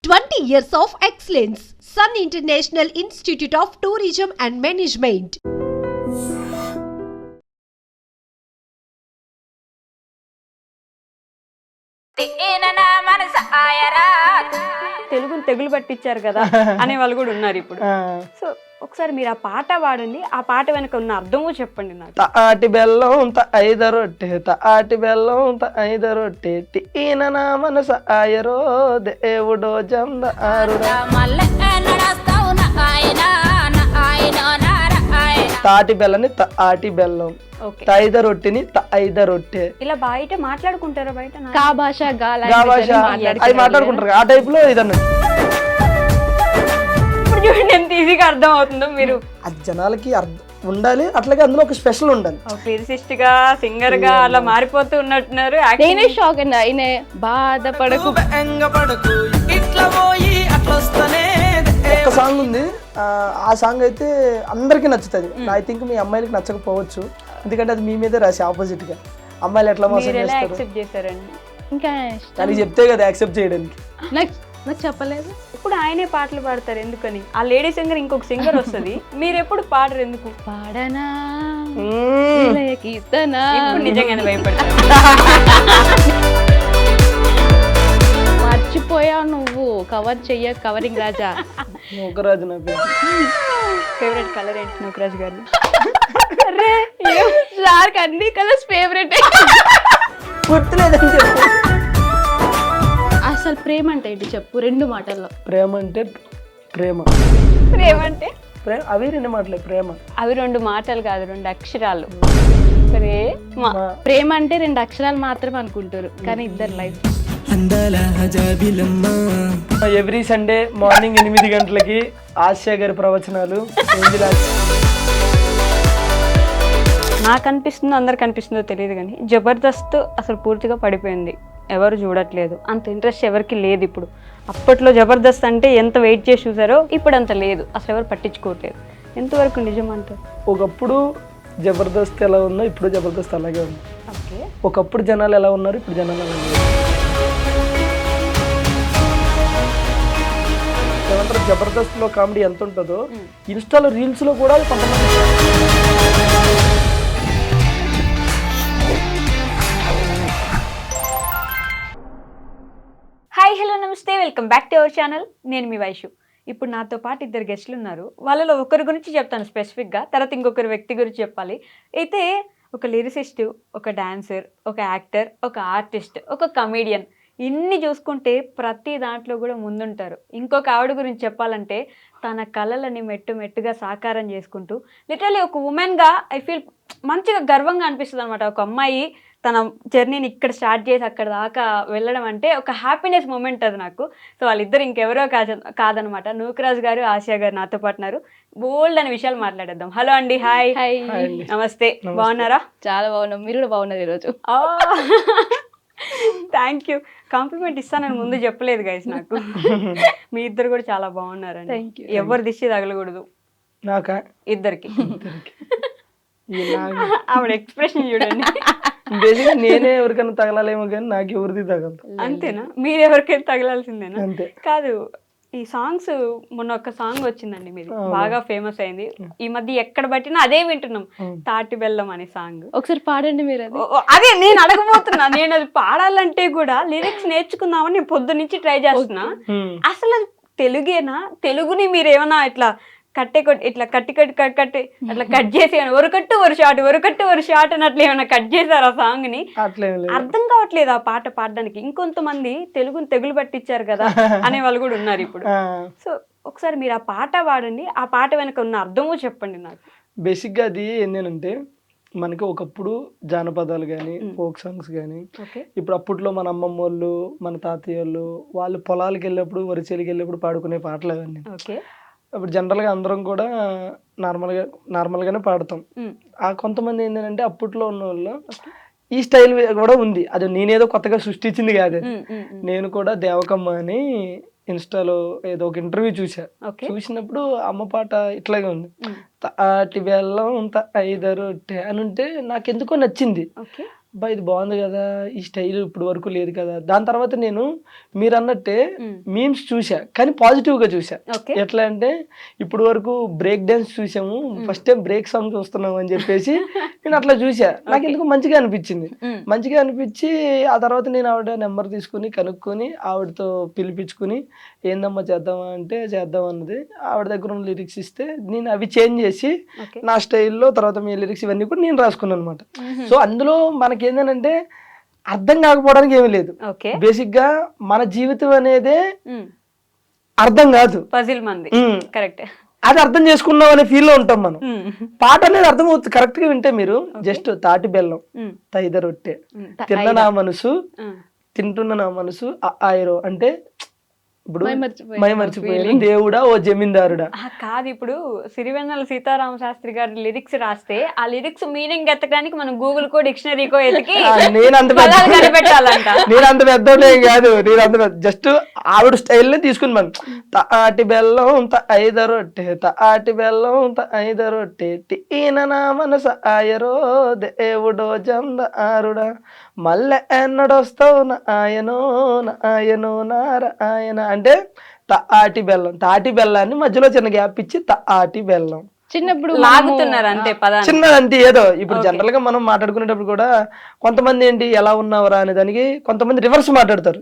20 years of excellence. Sun International Institute of Tourism and Management. తెలుగుని తెగులు పట్టించారు కదా అనే వాళ్ళు కూడా ఉన్నారు ఇప్పుడు. సో ఒకసారి మీరు ఆ పాట పాడండి, ఆ పాట వెనక ఉన్న అర్థము చెప్పండి నాకు. తాటి బెల్లం ఐద రొట్టె తాటి బెల్లం ఐద రొట్టె ఈయన నా మనస ఆయరో దేవుడో జంద ఆరురా. తాటి బెల్లని తాటి బెల్లం, ఐద రొట్టెని ఐద రొట్టె. ఇలా బయట మాట్లాడుకుంటారా? బయట కా భాష గా భాష అది మాట్లాడుకుంటారు ఆ టైప్ లో ఇదన్నది. ఇప్పుడు చూడండి ఎంత ఈజీగా అర్థం అవుతుందో. మీరు అది జనాలకి ఉండాలి, అట్లాగే అందులో ఒక స్పెషల్ ఉండాలి. లిరిసిస్ట్ గా సింగర్ గా అలా మారిపోతూ ఉన్నట్టున్నారు. నేనే షాక్ అండి. ఆయన బాధపడకు ఒక సాంగ్ ఉంది, ఆ సాంగ్ అయితే అందరికి నచ్చుతుంది. ఐ థింక్ మీ అమ్మాయిలకి నచ్చకపోవచ్చు, ఎందుకంటే అది మీ మీదే రాసి ఆపోజిట్ గా అమ్మాయిలు ఎట్లా మోసం చేస్తారు. ఇంకా కానీ చెప్తే కదా యాక్సెప్ట్ చేయడానికి. నాకు చెప్పలేదు. ఇప్పుడు ఆయనే పాటలు పాడతారు ఎందుకని? ఆ లేడీ సింగర్ ఇంకొక సింగర్ వస్తుంది, మీరు ఎప్పుడు పాడరు ఎందుకు? పాడనా కీర్తనా. ఇప్పుడు నిజంగానే భయపడతారు. మర్చిపోయావు నువ్వు కవర్ చెయ్య కవరింగ్ రాజా. నూకరాజు నా పేరు. ఫేవరెట్ కలర్ ఏంటి నూకరాజు గారు? సార్కి అన్ని కలర్స్ ఫేవరెట్. గుర్తులేదని చెప్పు. అసలు ప్రేమ అంటే ఏంటి చెప్పు 2 మాటల్లో. ప్రేమ అంటే ప్రేమ, ప్రేమ అంటే ప్రేమ అవి 2 మాటలే. ప్రేమ అవి 2 మాటలు కాదు, 2 అక్షరాలు. ప్రేమ అంటే 2 అక్షరాలు మాత్రమే అనుకుంటారు, కానీ ఇద్దరు లైఫ్. ఎవ్రీ సండే మార్నింగ్ 8 గంటలకి ఆసియా గారి ప్రవచనాలు. నాకు అనిపిస్తుందో అందరికి అనిపిస్తుందో తెలియదు కానీ జబర్దస్త్ అసలు పూర్తిగా పడిపోయింది, ఎవరు చూడట్లేదు, అంత ఇంట్రెస్ట్ ఎవరికి లేదు ఇప్పుడు. అప్పట్లో జబర్దస్త్ అంటే ఎంత వెయిట్ చేసి చూసారో ఇప్పుడు అంత లేదు, అసలు ఎవరు పట్టించుకోవట్లేదు. ఎంతవరకు నిజం అంటారు? ఒకప్పుడు జబర్దస్త్ ఎలా ఉందో ఇప్పుడు జబర్దస్త్ అలాగే ఉంది. ఓకే, ఒకప్పుడు జనాలు ఎలా ఉన్నారు, ఇప్పుడు జనాలు అలాగే ఉన్నారు. ఏమంటారు, జబర్దస్త్ లో కామెడీ ఎంత ఉంటుందో ఇన్స్టాలో రీల్స్ లో కూడా కొంతమంది. హాయ్ హలో నమస్తే, welcome back to our channel. నేను మీ వైషు. ఇప్పుడు నాతో పాటు 2 గెస్టులు ఉన్నారు. వాళ్ళలో ఒకరి గురించి చెప్తాను స్పెసిఫిక్గా, తర్వాత ఇంకొకరి వ్యక్తి గురించి చెప్పాలి. అయితే ఒక లిరిసిస్ట్, ఒక డాన్సర్, ఒక యాక్టర్, ఒక ఆర్టిస్ట్, ఒక కమీడియన్, ఇన్ని చూసుకుంటే ప్రతి దాంట్లో కూడా ముందుంటారు. ఇంకొక ఆవిడ గురించి చెప్పాలంటే తన కళలని మెట్టుగా సాకారం చేసుకుంటూ లిటరలీ ఒక ఉమెన్గా ఐ ఫీల్ మంచిగా గర్వంగా అనిపిస్తుంది అనమాట. ఒక అమ్మాయి తన జర్నీని ఇక్కడ స్టార్ట్ చేసి అక్కడ దాకా వెళ్ళడం అంటే ఒక హ్యాపీనెస్ మూమెంట్ అది నాకు. సో వాళ్ళిద్దరు ఇంకెవరో కాదనమాట. నూకరాజు గారు, ఆసియా గారు నాతో పాటున్నారు. బోల్డ్ అనే విషయాలు మాట్లాడేద్దాం. హలో అండి. హాయ్. నమస్తే. బాగున్నారా? చాలా బాగున్నాం, మీరు కూడా బాగున్నారు ఈరోజు. Thank you. కాంప్లిమెంట్ ఇస్తానని ముందు చెప్పలేదు గైస్ నాకు. మీ ఇద్దరు కూడా చాలా బాగున్నారండి. ఎవరు దిష్టి తగలకూడదు నాకా, ఇద్దరికి. ఆవిడ ఎక్స్ప్రెషన్ చూడండి. బేసిక్గా నేనే ఎవరికైనా తగలాలేమో కానీ నాకు ఎవరిది తగలదు. అంతేనా? మీరు ఎవరికైనా తగలాల్సిందేనా? అంతే. కాదు, ఈ సాంగ్స్ మొన్న ఒక సాంగ్ వచ్చిందండి మీది, బాగా ఫేమస్ అయింది. ఈ మధ్య ఎక్కడ పట్టినా అదే వింటున్నాం, తాటి బెల్లం అనే సాంగ్. ఒకసారి పాడండి మీరు. అదే నేను అడగబోతున్నా. నేను అది పాడాలంటే కూడా లిరిక్స్ నేర్చుకుందామని నేను పొద్దు నుంచి ట్రై చేస్తున్నా. అసలు అది తెలుగేనా? తెలుగుని మీరు ఏమన్నా ఇట్లా ఇట్లా కట్టి అట్లా కట్ చేసి ఒరకట్టు ఒక షాట్ అని అట్లా ఏమైనా కట్ చేశారు ఆ సాంగ్ ని? అర్థం కావట్లేదు ఆ పాట పాడడానికి. ఇంకొంతమంది తెలుగుని తెగులు పట్టించారు కదా అనే వాళ్ళు కూడా ఉన్నారు ఇప్పుడు. సో ఒకసారి మీరు ఆ పాట పాడండి, ఆ పాట వెనక ఉన్న అర్థము చెప్పండి నాకు. బేసిక్గా అది ఏంటంటే, మనకి ఒకప్పుడు జానపదాలు కానీ ఫోక్ సాంగ్స్ కానీ, ఇప్పుడు అప్పట్లో మన అమ్మమ్మ వాళ్ళు, మన తాతయ్య వాళ్ళు పొలాలకు వెళ్ళినప్పుడు, వరిచేలికి వెళ్ళినప్పుడు పాడుకునే పాటలు అవన్నీ. ఇప్పుడు జనరల్గా అందరం కూడా నార్మల్గానే పాడతాం. ఆ కొంతమంది ఏంటంటే అప్పట్లో ఉన్న వాళ్ళు ఈ స్టైల్ కూడా ఉంది. అది నేనేదో కొత్తగా సృష్టించింది కాదు. నేను కూడా దేవకమ్మ అని ఇన్స్టాలో ఏదో ఒక ఇంటర్వ్యూ చూసినప్పుడు అమ్మ పాట ఇట్లాగే ఉంది. తాటి బెల్లం ఐద రొట్టె అని ఉంటే నాకు ఎందుకో నచ్చింది. అబ్బా ఇది బాగుంది కదా, ఈ స్టైల్ ఇప్పుడు వరకు లేదు కదా. దాని తర్వాత నేను మీరు అన్నట్టే మీమ్స్ చూసా, కానీ పాజిటివ్ గా చూసా. ఓకే. ఎట్లా అంటే ఇప్పుడు వరకు బ్రేక్ డాన్స్ చూసాము, ఫస్ట్ టైం బ్రేక్ సాంగ్ చూస్తున్నాం అని చెప్పేసి నేను అట్లా చూసా. నాకు ఎందుకు మంచిగా అనిపించింది. మంచిగా అనిపించి ఆ తర్వాత నేను ఆవిడ నెంబర్ తీసుకుని కనుక్కొని ఆవిడతో పిలిపించుకుని ఏందమ్మా చేద్దామా అంటే చేద్దాం అన్నది. ఆవిడ దగ్గర ఉన్న లిరిక్స్ ఇస్తే నేను అవి చేంజ్ చేసి నా స్టైల్లో తర్వాత మీ లిరిక్స్ ఇవన్నీ కూడా నేను రాసుకున్నాను అనమాట. సో అందులో మనకి ఏంటంటే అర్థం కాకపోవడానికి ఏమీ లేదు. బేసిక్ గా మన జీవితం అనేదే అర్థం కాదు, పజిల్ మంది. కరెక్ట్. అది అర్థం చేసుకున్నాం అనే ఫీల్ లో ఉంటాం మనం. పాట అనేది అర్థం అవుతుంది కరెక్ట్ గా వింటే. మీరు జస్ట్ తాటి బెల్లం తైద రొట్టె తిన్న నా మనసు తింటున్న నా మనసు ఆయిరో అంటే ఇప్పుడు మై మర్చిపోయాను దేవుడా ఓ జమీందారుడా కాదు. ఇప్పుడు సిరివెన్నెల సీతారామ శాస్త్రి గారి లిరిక్స్ రాస్తే ఆ లిరిక్స్ మీనింగ్ ఎత్తడానికి మనం గూగుల్ కో డిక్షనరీకో ఎతికి నేను అంత పెద్దోడే కాదు. నేను అంత జస్ట్ ఆవిడ స్టైల్ తీసుకుని మనం తాటి బెల్లం ఐద రొట్టె తాటి బెల్లం ఐద రొట్టె తీన నా మనసు ఆయరో దేవుడో జందారుడా మళ్ళీ ఎన్నడొస్తావు నా ఆయనో నారాయణ అంటే తాటి బెల్లం. తాటి బెల్లాన్ని మధ్యలో చిన్న గ్యాప్ ఇచ్చి తాటి బెల్లం చిన్నప్పుడు లాగుతున్నారు అంతే పదాన్ని. చిన్నదంటే ఏదో ఇప్పుడు జనరల్ గా మనం మాట్లాడుకునేటప్పుడు కూడా కొంతమంది ఏంటి ఎలా ఉన్నావురా అనే దానికి కొంతమంది రివర్స్ మాట్లాడతారు,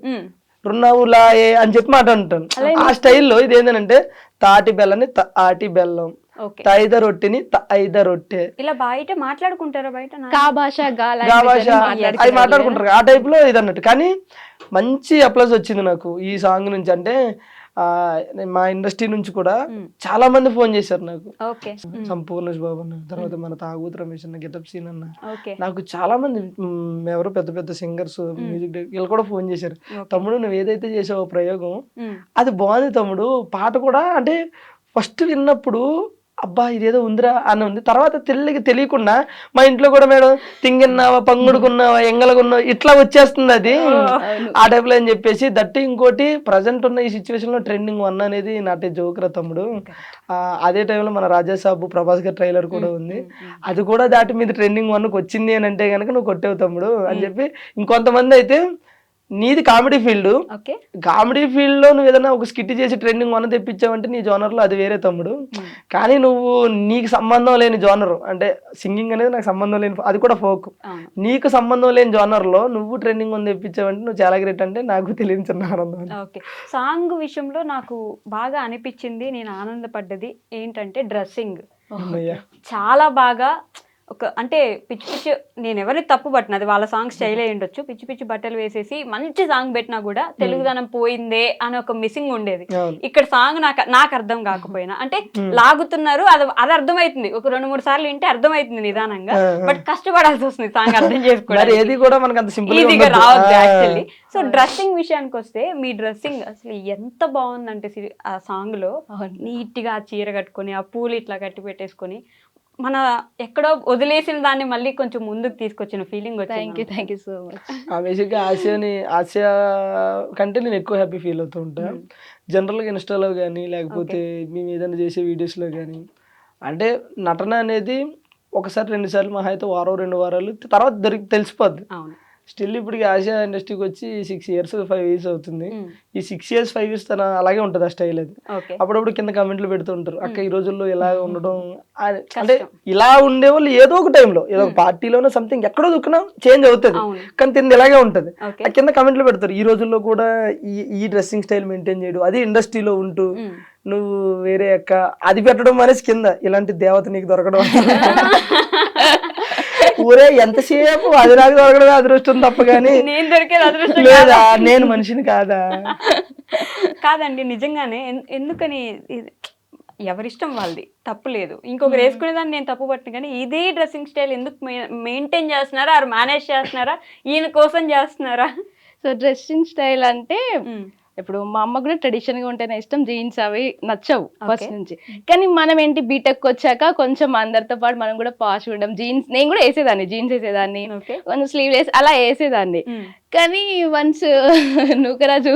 రున్నావులాయే అని చెప్పి మాట్లాడుతాను. ఆ స్టైల్లో ఇది ఏంటంటే తాటి బెల్లని తాటి బెల్లం, తైద రొట్టెని తైద రొట్టె. ఇలా బయట మాట్లాడుకుంటారా? బయట అవి మాట్లాడుకుంటారు ఆ టైప్ లో ఇది అన్నట్టు. కానీ మంచి అప్లాజ్ వచ్చింది నాకు ఈ సాంగ్ నుంచి. అంటే మా ఇండస్ట్రీ నుంచి కూడా చాలా మంది ఫోన్ చేశారు నాకు. సంపూర్ణేష్ బాబు అన్న, తర్వాత మన తాగుతు రమేష్ అన్న, గెటప్ సీన్ అన్న, నాకు చాలా మంది ఎవరో పెద్ద పెద్ద సింగర్స్ మ్యూజిక్ డైరెక్టర్ వీళ్ళు కూడా ఫోన్ చేశారు. తమ్ముడు నువ్వు ఏదైతే చేసావో ప్రయోగం అది బాగుంది తమ్ముడు. పాట కూడా అంటే ఫస్ట్ విన్నప్పుడు అబ్బా ఇదేదో ఉందిరా అని ఉంది. తర్వాత తెలియకుండా మా ఇంట్లో కూడా మేడం తింగిన్నావా పంగుడుకున్నావా ఎంగలకున్నావా ఇట్లా వచ్చేస్తుంది అది ఆ టైప్ లో అని చెప్పేసి. దట్టి ఇంకోటి ప్రజెంట్ ఉన్న ఈ సిచ్యువేషన్ లో ట్రెండింగ్ 1 అనేది నాటే జోకురా తమ్ముడు. అదే టైంలో మన రాజాసాబు ప్రభాస్ గారి ట్రైలర్ కూడా ఉంది, అది కూడా దాటి మీద ట్రెండింగ్ 1కి వచ్చింది అని అంటే కనుక నువ్వు కొట్టేవు తమ్ముడు అని చెప్పి. ఇంకొంతమంది అయితే నీది కామెడీ ఫీల్డ్, కామెడీ ఫీల్డ్ లో నువ్వు ఏదైనా ఒక స్కిట్ చేసి ట్రెండింగ్ 1 తెప్పించావంటే నీ జోనర్ లో అది వేరే తమ్ముడు. కానీ నువ్వు నీకు సంబంధం లేని జోనర్ అంటే సింగింగ్ అనేది నాకు సంబంధం లేని, అది కూడా ఫోక్, నీకు సంబంధం లేని జోనర్ లో నువ్వు ట్రెండింగ్ 1 తెప్పించావంటే నువ్వు చాలా గ్రేట్ అంటే నాకు తెలియని చిన్న ఆనందం. ఓకే. సాంగ్ విషయంలో నాకు బాగా అనిపించింది, నేను ఆనందపడ్డది ఏంటంటే డ్రెస్సింగ్ చాలా బాగా అంటే పిచ్చి పిచ్చి, నేను ఎవరిని తప్పు పట్టిన అది వాళ్ళ సాంగ్ స్టైల్ అయి ఉండొచ్చు, పిచ్చి పిచ్చి బట్టలు వేసేసి మంచి సాంగ్ పెట్టినా కూడా తెలుగుదనం పోయిందే అని ఒక మిస్సింగ్ ఉండేది. ఇక్కడ సాంగ్ నాకు అర్థం కాకపోయినా అంటే లాగుతున్నారు అది అర్థమవుతుంది, ఒక 2-3 సార్లు వింటే అర్థమవుతుంది నిదానంగా, బట్ కష్టపడాల్సి వస్తుంది సాంగ్ అర్థం చేసుకోవడానికి, ఈజీగా రావద్దు యాక్చువల్లీ. సో డ్రెస్సింగ్ విషయానికి వస్తే మీ డ్రెస్సింగ్ అసలు ఎంత బాగుందంటే ఆ సాంగ్ లో నీట్ గా చీర కట్టుకొని ఆ పూలు ఇట్లా కట్టి పెట్టేసుకొని మన ఎక్కడో వదిలేసిన దాన్ని మళ్ళీ కొంచెం ముందుకు తీసుకొచ్చిన ఫీలింగ్ వచ్చింది. Thank you so much. బేసిక్గా ఆసియా కంటే నేను ఎక్కువ హ్యాపీ ఫీల్ అవుతూ ఉంటాను జనరల్గా ఇన్స్టాలో కానీ లేకపోతే మేము ఏదైనా చేసే వీడియోస్లో కానీ. అంటే నటన అనేది 1-2 సార్లు మహా అయితే వారం 2 వారాలు తర్వాత తెలిసిపోద్ది. స్టిల్ ఇప్పుడు ఆసియా ఇండస్ట్రీకి వచ్చి 6 years 5 years అవుతుంది. ఈ 6 years 5 years తన అలాగే ఉంటుంది ఆ స్టైల్. అది అప్పుడప్పుడు కింద కామెంట్లు పెడుతూ ఉంటారు, అక్క ఈ రోజుల్లో ఇలా ఉండడం అంటే ఇలా ఉండేవాళ్ళు ఏదో ఒక టైంలో ఏదో ఒక పార్టీలోనో సంథింగ్ ఎక్కడో దుక్కునా చేంజ్ అవుతుంది, కానీ తింది ఇలాగే ఉంటుంది. ఆ కింద కామెంట్లు పెడతారు ఈ రోజుల్లో కూడా ఈ డ్రెస్సింగ్ స్టైల్ మెయింటైన్ చేయడం, అది ఇండస్ట్రీలో ఉంటూ నువ్వు వేరే అక్క అది పెట్టడం అనేసి కింద ఇలాంటి దేవత నీకు దొరకడం ఊరే ఎంతసేపు అది నాకు దొరకడమే అదృష్టం తప్ప కానీ నేను దొరికేది అదృష్టం లేదా, నేను మనిషిని కాదా? కాదండి నిజంగానే. ఎందుకని ఎవరిష్టం వాళ్ళది, తప్పు లేదు. ఇంకొకరు వేసుకునేదాన్ని నేను తప్పు పట్టిన, కానీ ఇదే డ్రెస్సింగ్ స్టైల్ ఎందుకు మెయింటైన్ చేస్తున్నారా, ఆరు మేనేజ్ చేస్తున్నారా, ఈయన కోసం చేస్తున్నారా? సో డ్రెస్సింగ్ స్టైల్ అంటే ఇప్పుడు మా అమ్మ కూడా ట్రెడిషన్ గా ఉంటేనే ఇష్టం, జీన్స్ అవి నచ్చవు ఫస్ట్ నుంచి. కానీ మనం ఏంటి బీటెక్ వచ్చాక కొంచెం అందరితో పాటు మనం కూడా పాష్ ఉండడం, జీన్స్ నేను కూడా వేసేదాన్ని, జీన్స్ వేసేదాన్ని, కొంచెం స్లీవ్లెస్ అలా వేసేదాన్ని. కానీ వన్స్ నూకరాజు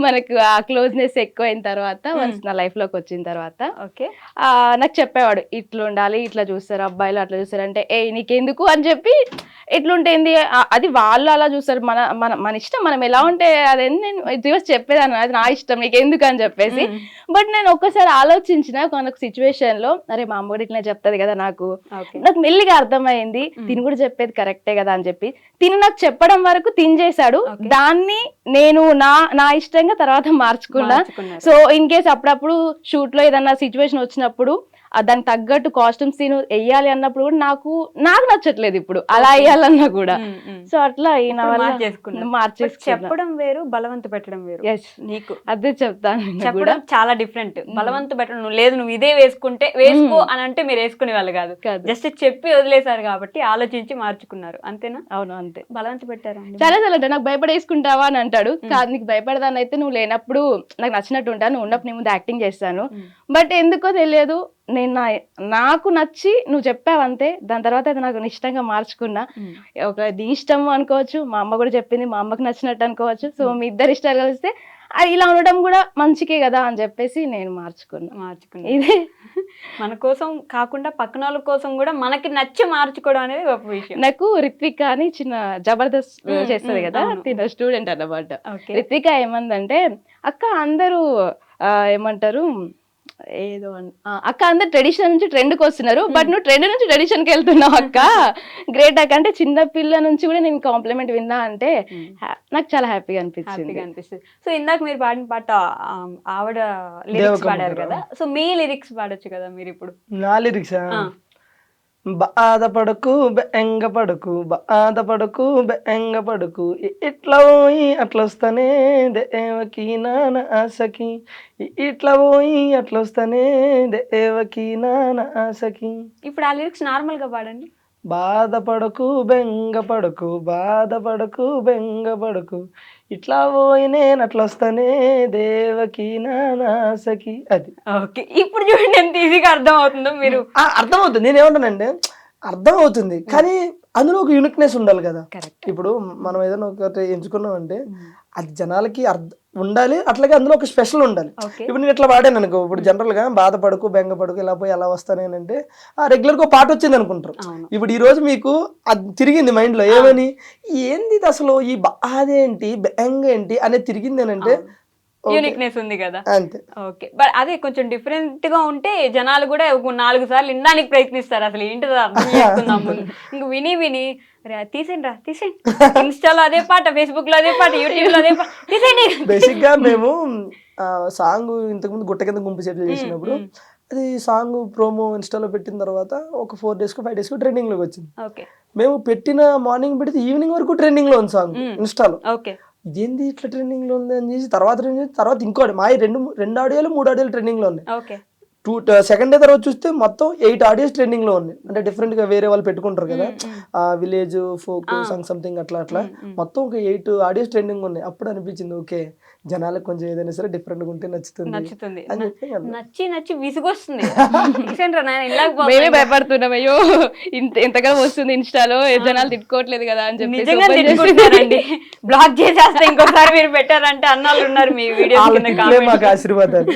మనకు ఆ క్లోజ్నెస్ ఎక్కువైన తర్వాత వన్స్ నా లైఫ్ లోకి వచ్చిన తర్వాత ఓకే నాకు చెప్పేవాడు ఇట్లా ఉండాలి, ఇట్లా చూస్తారు అబ్బాయిలు, అట్లా చూస్తారు అంటే ఏ నీకెందుకు అని చెప్పి ఎట్లుంటేంది అది వాళ్ళు అలా చూస్తారు, మన మన మన ఇష్టం, మనం ఎలా ఉంటే అదేంటి నేను రివర్స్ చెప్పేదాన్ని, అది నా ఇష్టం నీకెందుకు అని చెప్పేసి. బట్ నేను ఒక్కసారి ఆలోచించిన ఒక సిచ్యువేషన్ లో అరే మా అమ్మ కూడా ఇట్లా చెప్తుంది కదా నాకు మెల్లిగా అర్థమైంది తిని కూడా చెప్పేది కరెక్టే కదా అని చెప్పి తిని నాకు చెప్పడం వరకు తిని చేశాడు. దాన్ని నేను నా ఇష్టంగా తర్వాత మార్చుకున్నా. సో ఇన్ కేస్ అప్పుడప్పుడు షూట్ లో ఏదన్నా సిచ్యువేషన్ వచ్చినప్పుడు దానికి తగ్గట్టు కాస్ట్యూమ్స్ సీన్ వెయ్యాలి అన్నప్పుడు కూడా నాకు నచ్చట్లేదు ఇప్పుడు అలా వేయాలన్నా కూడా. సో అట్లా చెప్పడం వేరు, బలవంత పెట్టడం వేరు. నీకు అదే చెప్తాను, చెప్పడం చాలా డిఫరెంట్. బలవంత పెట్టడం నువ్వు లేదు నువ్వు ఇదే వేసుకో అని అంటే మీరు వేసుకునే వాళ్ళు కాదు, జస్ట్ చెప్పి వదిలేశారు కాబట్టి ఆలోచించి మార్చుకున్నారు అంతేనా? అవును అంతే. బలవంత పెట్టారు చాలా నాకు భయపడేసుకుంటావా అని అంటాడు. కాదు నీకు భయపడదాని అయితే నువ్వు లేనప్పుడు నాకు నచ్చినట్టు ఉంటాను, నువ్వు ఉన్నప్పుడు నీ ముందు యాక్టింగ్ చేస్తాను. బట్ ఎందుకో తెలియదు నేను నాకు నచ్చి నువ్వు చెప్పావంతే, దాని తర్వాత అది నాకు ఇష్టంగా మార్చుకున్నా. ఒక నీ ఇష్టం అనుకోవచ్చు, మా అమ్మ కూడా చెప్పింది, మా అమ్మకి నచ్చినట్టు అనుకోవచ్చు. సో మీ ఇద్దరు ఇష్టాలు కలిస్తే ఇలా ఉండడం కూడా మంచికే కదా అని చెప్పేసి నేను మార్చుకున్నా. ఇదే మన కోసం కాకుండా పక్కన వాళ్ళ కోసం కూడా మనకి నచ్చి మార్చుకోవడం అనేది గొప్ప విషయం. నాకు రిత్విక అని చిన్న జబర్దస్త్ చేస్తుంది కదా, తిన స్టూడెంట్ అన్నమాట. రిత్విక ఏమందంటే అక్క అందరూ ఏమంటారు ఏదో అక్క అందరు ట్రెడిషన్ నుంచి ట్రెండ్ కి వస్తున్నారు, బట్ నువ్వు ట్రెండ్ నుంచి ట్రెడిషన్ కి వెళ్తున్నావు అక్క, గ్రేట్ అక్క అంటే చిన్న పిల్ల నుంచి కూడా నేను కాంప్లిమెంట్ విన్నా అంటే నాకు చాలా హ్యాపీగా అనిపిస్తుంది. సో ఇందాక మీరు పాడిన పాట ఆవిడ లిరిక్స్ పాడారు కదా, సో మీ లిరిక్స్ పాడొచ్చు కదా మీరు ఇప్పుడు. నా లిరిక్స్ బాధపడకు బెంగపడకు, బాధపడకు బెంగపడకు, ఇట్లా పోయి అట్లా వస్తానే దేవకి నాన్న ఆశకి, ఇట్లా పోయి అట్లా వస్తానే దేవకి నాన్న ఆశకి. ఇప్పుడు ఆ లిరిక్స్ నార్మల్ గా పాడండి. బాధపడకు బెంగపడకు, బాధపడకు బెంగపడకు, ఇట్లా పోయి నేను అట్లా వస్తానే దేవకి నానాసకి. అది ఓకే. ఇప్పుడు చూడండి ఎంత ఈజీగా అర్థం అవుతుందో. మీరు అర్థమవుతుంది, నేనేమంటానంటే అర్థం అవుతుంది, కానీ అందులో ఒక యూనిక్నెస్ ఉండాలి కదా. ఇప్పుడు మనం ఏదైనా ఒకటి ఎంచుకున్నాం అంటే అది జనాలకి ఉండాలి, అట్లాగే అందులో ఒక స్పెషల్ ఉండాలి. ఇప్పుడు నేను ఇట్లా వాడాను అనుకో, ఇప్పుడు జనరల్ గా బాధపడకు బెంగపడకు ఇలా పోయి ఎలా వస్తానేనంటే రెగ్యులర్ గా పాట వచ్చింది అనుకుంటారు. ఇప్పుడు ఈ రోజు మీకు అది తిరిగింది మైండ్ లో, ఏమని ఏంది అసలు ఈ బాధేంటి బెంగ ఏంటి అనేది తిరిగింది అంటే యూనిక్నెస్ ఉంది కదా. అంతే. ఓకే. బట్ అదే కొంచెం డిఫరెంట్ గా ఉంటే జనాలు కూడా 4 సార్లు వినడానికి ప్రయత్నిస్తారు, అసలు ఏంటిదో అర్థం చేసుకుందాం ముందు. ఇంక విని తీసేయండి ఇన్స్టాలో అదే పాట, ఫేస్బుక్ లో అదే పాట, యూట్యూబ్ లో అదే పాట, తీసేయండి. బేసిక్ గా మేము సాంగ్ ఇంతకుముందు గుట్ట కింద గుంపు సెటిల్ చేసినప్పుడు అది సాంగ్ ప్రోమో ఇన్స్టాలో పెట్టిన తర్వాత ఒక 4 days 5 days ట్రెండింగ్ లోకి వచ్చింది. మేము పెట్టిన మార్నింగ్ పెడితే ఈవినింగ్ వరకు ట్రెండింగ్ లో ఉంది సాంగ్ ఇన్స్టాలో. ఇదేంది ఇట్లా ట్రెండింగ్ లో ఉంది అని చేసి తర్వాత ఇంకోటి మా 2 ఆడియోలు 3 ఆడియోలు ట్రెండింగ్ లో ఉన్నాయి. సెకండ్ డే తర్వాత చూస్తే మొత్తం 8 ఆడియోస్ ట్రెండింగ్ లో ఉన్నాయి. అంటే డిఫరెంట్ గా వేరే వాళ్ళు పెట్టుకుంటారు కదా, విలేజ్ ఫోక్ సాంగ్ సంథింగ్ అట్లా మొత్తం ఒక 8 ఆడియోస్ ట్రెండింగ్ ఉన్నాయి. అప్పుడు అనిపించింది ఓకే జనాలకు కొంచెం ఏదైనా సరే డిఫరెంట్ గా ఉంటే నచ్చుతుంది. నచ్చి విసుగొస్తుంది. మేమే భయపడుతున్నాం, అయ్యో ఎంతగా వస్తుంది ఇన్స్టాలో జనాలు తిట్టుకోవట్లేదు కదా అని చెప్పి బ్లాక్ చేసేస్తే ఇంకోసారి మీరు పెట్టారంటే అన్నాళ్ళు ఉన్నారు మీ వీడియో. మాకు ఆశీర్వాదాలు.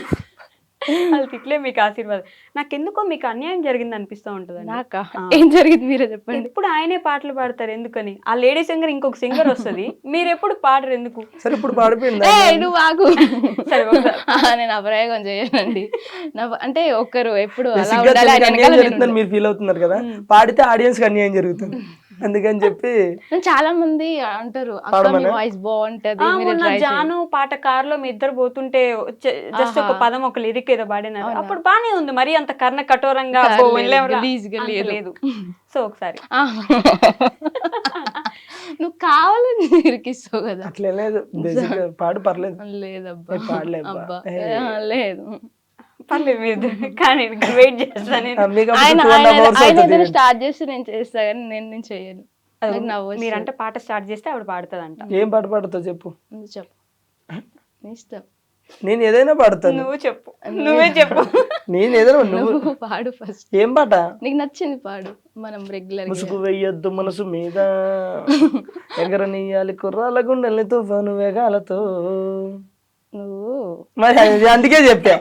వాళ్ళు తిట్లే మీకు ఆశీర్వాదం. నాకెందుకో మీకు అన్యాయం జరిగింది అనిపిస్తూ ఉంటుంది. నాకా ఏం జరిగింది మీరే చెప్పండి. ఇప్పుడు ఆయనే పాటలు పాడతారు ఎందుకని, ఆ లేడీ సింగర్ ఇంకొక సింగర్ వస్తుంది, మీరు ఎప్పుడు పాడరు ఎందుకు? సరే ఇప్పుడు పాడిపోయింది నువ్వు ఆగు. నేను అప్రయోగం చేయనండి. అంటే ఒక్కరు ఎప్పుడు మీరు ఫీల్ అవుతున్నారు కదా, పాడితే ఆడియన్స్ కి అన్యాయం జరుగుతుంది అందుకని చెప్పి చాలా మంది అంటారు వాయిస్ బాగుంటది. జాను పాట కారులో మీ ఇద్దరు పోతుంటే జస్ట్ ఒక పదం ఒక లిరిక్ ఏదో పాడినారు, అప్పుడు బానే ఉంది. మరి అంత కర్ణ కఠోరంగా లేదు. సో ఒకసారి నువ్వు కావాలని ఇరికిస్తావు కదా. అట్లే లేదు, పాడు పర్లేదు. లేదబ్బా పాడలేబ్బా లేదు పర్లేదు మీరు కానీ వెయిట్ చేస్తాను. ఆయన స్టార్ట్ చేస్తే నేను చేస్తా కానీ నేను చేయను. మీరంటే పాట స్టార్ట్ చేస్తే ఆవిడ పాడుతుంది అంట. ఏం పాట పాడుతావు చెప్పు. చెప్పు ఇష్టం. నేను ఏదైనా పాడతాను. నువ్వు చెప్పు, నువ్వే చెప్పు. నేను ఏదైనా నువ్వు నువ్వు పాడు ఫస్ట్. ఏం పాట? నీకు నచ్చింది పాడు, మనం రెగ్యులర్. ముసుగు వెయ్యొద్దు మనసు మీద, ఎగరనీయాలి కుర్రాల గుండెల్ని తుఫాను వేగాలతో. నువ్వు మరి అందుకే చెప్పా,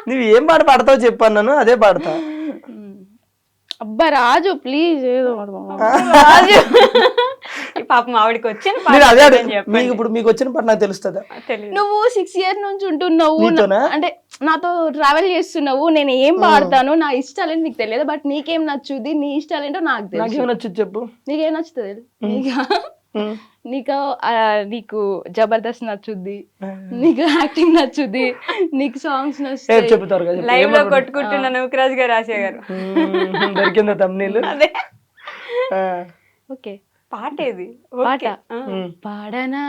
నువ్వు ఏం పాట పాడతావు చెప్పాను, నన్ను అదే పాడతా. అబ్బా రాజు ప్లీజ్ ఏదో రాజు పాపం ఆవిడకి వచ్చిన నేను అదే మీకు ఇప్పుడు మీకు వచ్చిన పాట నాకు తెలుస్తుందా? నువ్వు 6 years నుంచి ఉంటున్నావు, నీతోనా? అంటే నాతో ట్రావెల్ చేస్తున్నావు, నేను ఏం పాడతాను నా ఇష్టాలేంటి నీకు తెలియదు, బట్ నీకేం నచ్చుది, నీ ఇష్టాలేంటో నాకు తెలుసు. నాకేం నచ్చుది చెప్పు. నీకేం నచ్చుతుంది? నీకు జబర్దస్త్ నచ్చుద్ది, నీకు యాక్టింగ్ నచ్చుద్ది, నీకు సాంగ్స్ నచ్చుతాయి. చెప్తారు కదా లైవ్ లో కొట్టుకుంటున్నా నూకరాజు గారు, రాశా గారు. దొరికిందా తమ్నీళ్ళు? అదే. ఓకే పాట ఏది? పాట పాడనా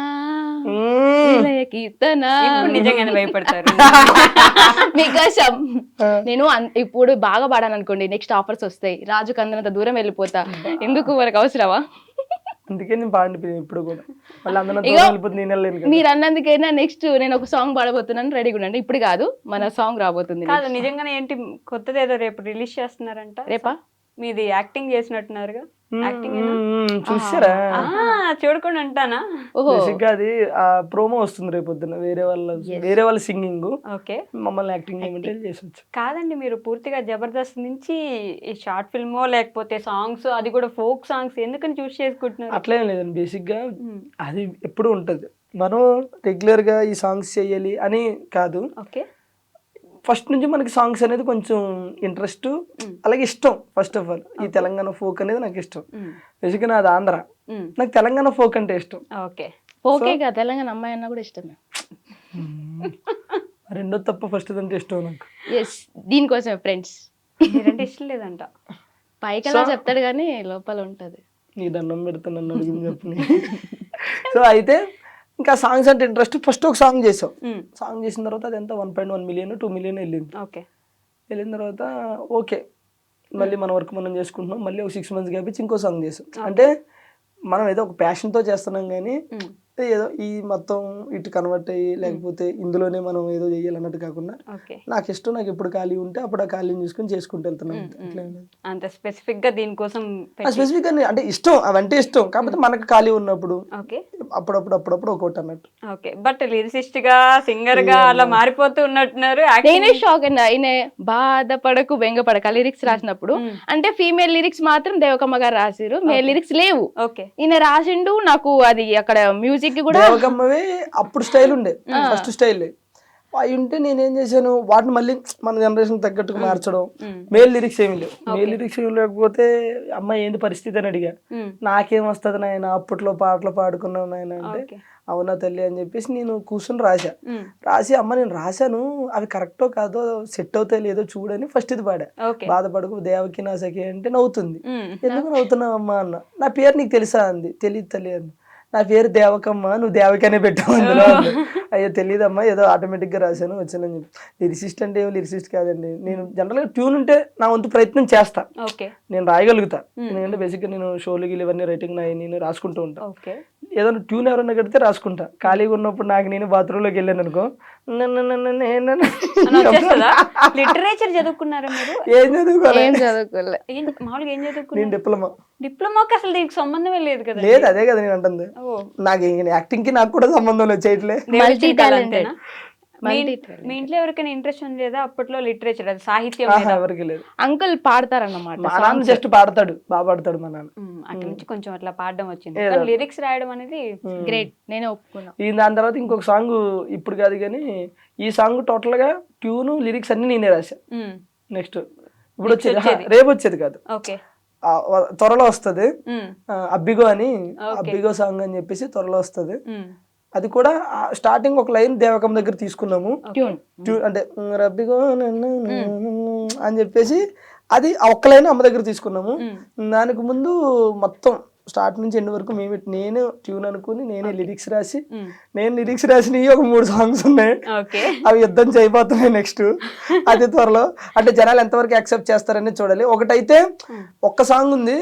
కీర్తనా. ఇప్పుడు నిజంగానే భయపడతారు మీకోసం నేను ఇప్పుడు బాగా పాడాను అనుకోండి, నెక్స్ట్ ఆఫర్స్ వస్తాయి, రాజుకు అందనంత దూరం వెళ్ళిపోతా, ఎందుకు వరకు అవసరమా? అందుకే నేను పాడిపోయింది ఇప్పుడు కూడా, మళ్ళీ అందరూ మీరు అన్నందుకైనా నెక్స్ట్ నేను ఒక సాంగ్ పాడబోతున్నాను, రెడీగా ఉండండి. ఇప్పుడు కాదు, మన సాంగ్ రాబోతుంది. కాదు నిజంగానే ఏంటి కొత్తది ఏదో రేపు రిలీజ్ చేస్తున్నారంట? రేపా? మీది యాక్టింగ్ చేసినట్టున్నారుగా. చూసారా? చూడకుండా ఉంటానా? అది ఆ ప్రోమో వస్తుంది రేపు పొద్దున, వేరే వాళ్ళ సింగింగ్. ఓకే, మమ్మల్ని యాక్టింగ్ చేసొచ్చు. కాదండి, మీరు పూర్తిగా జబర్దస్త్ నుంచి షార్ట్ ఫిల్మో లేకపోతే సాంగ్స్, అది కూడా ఫోక్ సాంగ్స్ ఎందుకని చూస్ చేసుకుంటున్నారు? అట్లేం లేదండి, బేసిక్ గా అది ఎప్పుడు ఉంటది, మనం రెగ్యులర్ గా ఈ సాంగ్స్ చేయాలి అని కాదు. ఓకే, ఫస్ట్ నుంచి మనకి సాంగ్స్ అనేది కొంచెం ఇంట్రెస్ట్, అలాగే ఇష్టం. ఫస్ట్ ఆఫ్ ఆల్ ఈ తెలంగాణ ఫోక్ అనేది నాకు ఇష్టం. బేసిక్గా నాది ఆంధ్ర, నాకు తెలంగాణ ఫోక్ అంటే ఇష్టం. ఓకే, ఓకే, తెలంగాణ అమ్మాయి అన్న కూడా ఇష్టమే. రెండో తప్ప ఫస్ట్ అంటే ఇష్టం నాకు. ఎస్, దీనికోసమే ఫ్రెండ్స్. మీరంటే ఇష్టం లేదంట, పైకి అలా చెప్తాడు కానీ లోపల ఉంటది. నీ దండం పెడుతున్నాను అడిగింది చెప్పని. సో అయితే ఇంకా సాంగ్స్ అంటే ఇంట్రెస్ట్. ఫస్ట్ ఒక సాంగ్ చేసాం, సాంగ్ చేసిన తర్వాత అది ఎంత 1.1 million 2 million వెళ్ళింది. ఓకే, వెళ్ళిన తర్వాత ఓకే మళ్ళీ మన వర్క్ మనం చేసుకుంటున్నాం. మళ్ళీ ఒక 6 months గ్యాప్ ఇచ్చి ఇంకో సాంగ్ చేసాం. అంటే మనం ఏదో ఒక ప్యాషన్తో చేస్తున్నాం, కానీ ఏదో ఈ మొత్తం ఇటు కన్వర్ట్ అయ్యి లేకపోతే ఇందులోనే మనం ఏదో చేయాలన్నట్టు కాకుండా నాకు ఇష్టం, నాకు ఎప్పుడు ఖాళీ ఉంటే అప్పుడు ఆ ఖాళీని చూసుకొని చేసుకుంటూ వెళ్తున్నాం. అంత స్పెసిఫిక్ గా దీనికోసం స్పెసిఫిక్ గా అంటే ఇష్టం, అవంటే ఇష్టం, కాకపోతే మనకు ఖాళీ ఉన్నప్పుడు అప్పుడప్పుడు ఒకటి అన్నట్టు. ఓకే, బట్ లిరిసిస్ట్ గా సింగర్ గా అలా మారిపోతూ ఉన్నట్టున్నారు. నేనే షాక్ అయినా, ఈయన బాధపడకు బెంగపడక లిరిక్స్ రాసినప్పుడు, అంటే ఫీమేల్ లిరిక్స్ మాత్రం దేవకమ్మ గారు రాసిరు, మేల్ లిరిక్స్ లేవు. ఓకే, ఈయన రాసిండు. నాకు అది అక్కడ మ్యూజిక్ కూడా దేవకమ్మవే అప్పుడు స్టైల్ ఉండే, ఫస్ట్ స్టైల్ అవి ఉంటే నేనేం చేశాను, వాటిని మళ్ళీ మన జనరేషన్ తగ్గట్టుగా మార్చడం. మేల్ లిరిక్స్ ఏమి లేవు, మేల్ లిరిక్స్ ఏమి లేకపోతే అమ్మాయి ఏంటి పరిస్థితి అని అడిగా. నాకేం వస్తుంది నాయన, అప్పట్లో పాటలు పాడుకున్నావు నాయన అంటే, అవునా తల్లి అని చెప్పేసి నేను కూర్చొని రాసి అమ్మ నేను రాశాను, అవి కరెక్టో కాదో సెట్ అవుతాయి లేదో చూడని ఫస్ట్ ఇది పాడా. బాధపడకు దేవకి నా సఖి అంటే నవ్వుతుంది. ఎందుకు నవ్వుతున్నావు అమ్మా అన్న. నా పేరు నీకు తెలుసా అంది. తెలియదు తల్లి అన్న. నా పేరు దేవకమ్మ, నువ్వు దేవకనే పెట్టావు అందులో. అయ్యో తెలియదమ్మా, ఏదో ఆటోమేటిక్ గా రాశాను వచ్చానని చెప్పి. లిరిసిస్ట్ అంటే ఏమో లిరిసిస్ట్ కాదండి, నేను జనరల్ గా ట్యూన్ ఉంటే నా వంతు ప్రయత్నం చేస్తా, నేను రాయగలుగుతా. ఎందుకంటే బేసిక్ గా నేను షోలు గిలు ఇవన్నీ రైటింగ్ నేను రాసుకుంటూ ఉంటా. ఏదైనా ట్యూన్ ఎవరన్నా కడితే రాసుకుంటా. ఖాళీగా ఉన్నప్పుడు నాకు నేను బాత్రూంలోకి వెళ్ళాను అనుకో, లిటరేచర్ చదువుకున్నారా మీరు? ఏం చదువుకోలే. మామూలుగా ఏం చదువుకున్నారు? నేను డిప్లొమా. డిప్లొమాకి అసలు దీనికి సంబంధమే లేదు కదా? లేదు, అదే కదా నేను అంటుంది. నాకు యాక్టింగ్ కి నాకు కూడా సంబంధం లేదు, చేయట్లే. మీ ఇంట్లో ఎవరికైనా ఇంట్రెస్ట్ ఉంది లేదా అప్పట్లో లిటరేచర్, అది సాహిత్యం? ఎవరికి లేదు. అంకుల్ పాడతారన్నమాట, మా నాన్న జస్ట్ పాడతాడు, బాగా పాడతాడు మా నాన్న. అక్కడి నుంచి కొంచెం అట్లా పాడడం వచ్చింది. లిరిక్స్ రాయడం అనేది గ్రేట్, నేనే ఒప్పుకున్నా. దాని తర్వాత ఇంకొక సాంగ్ ఇప్పుడు కాదు కానీ, ఈ సాంగ్ టోటల్ గా ట్యూన్ లిరిక్స్ అన్ని నేనే రాశా. నెక్స్ట్ ఇప్పుడు వచ్చేది, రేపు వచ్చేది కాదు, త్వరలో వస్తుంది. అబ్బిగో అని, అబ్బిగో సాంగ్ అని చెప్పేసి త్వరలో వస్తుంది. అది కూడా స్టార్టింగ్ ఒక లైన్ దేవకమ్మ దగ్గర తీసుకున్నాము, అంటే రబ్బిగో అని చెప్పేసి అది ఒక్క లైన్ అమ్మ దగ్గర తీసుకున్నాము. దానికి ముందు మొత్తం స్టార్ట్ నుంచి ఎండ్ వరకు నేను ట్యూన్ అనుకుని నేనే లిరిక్స్ రాసి, రాసినవి ఒక 3 songs ఉన్నాయి. అవి యుద్ధం చేయబోతున్నాయి నెక్స్ట్. అది త్వరలో, అంటే జనాలు ఎంతవరకు యాక్సెప్ట్ చేస్తారని చూడాలి. ఒకటైతే ఒక్క సాంగ్ ఉంది,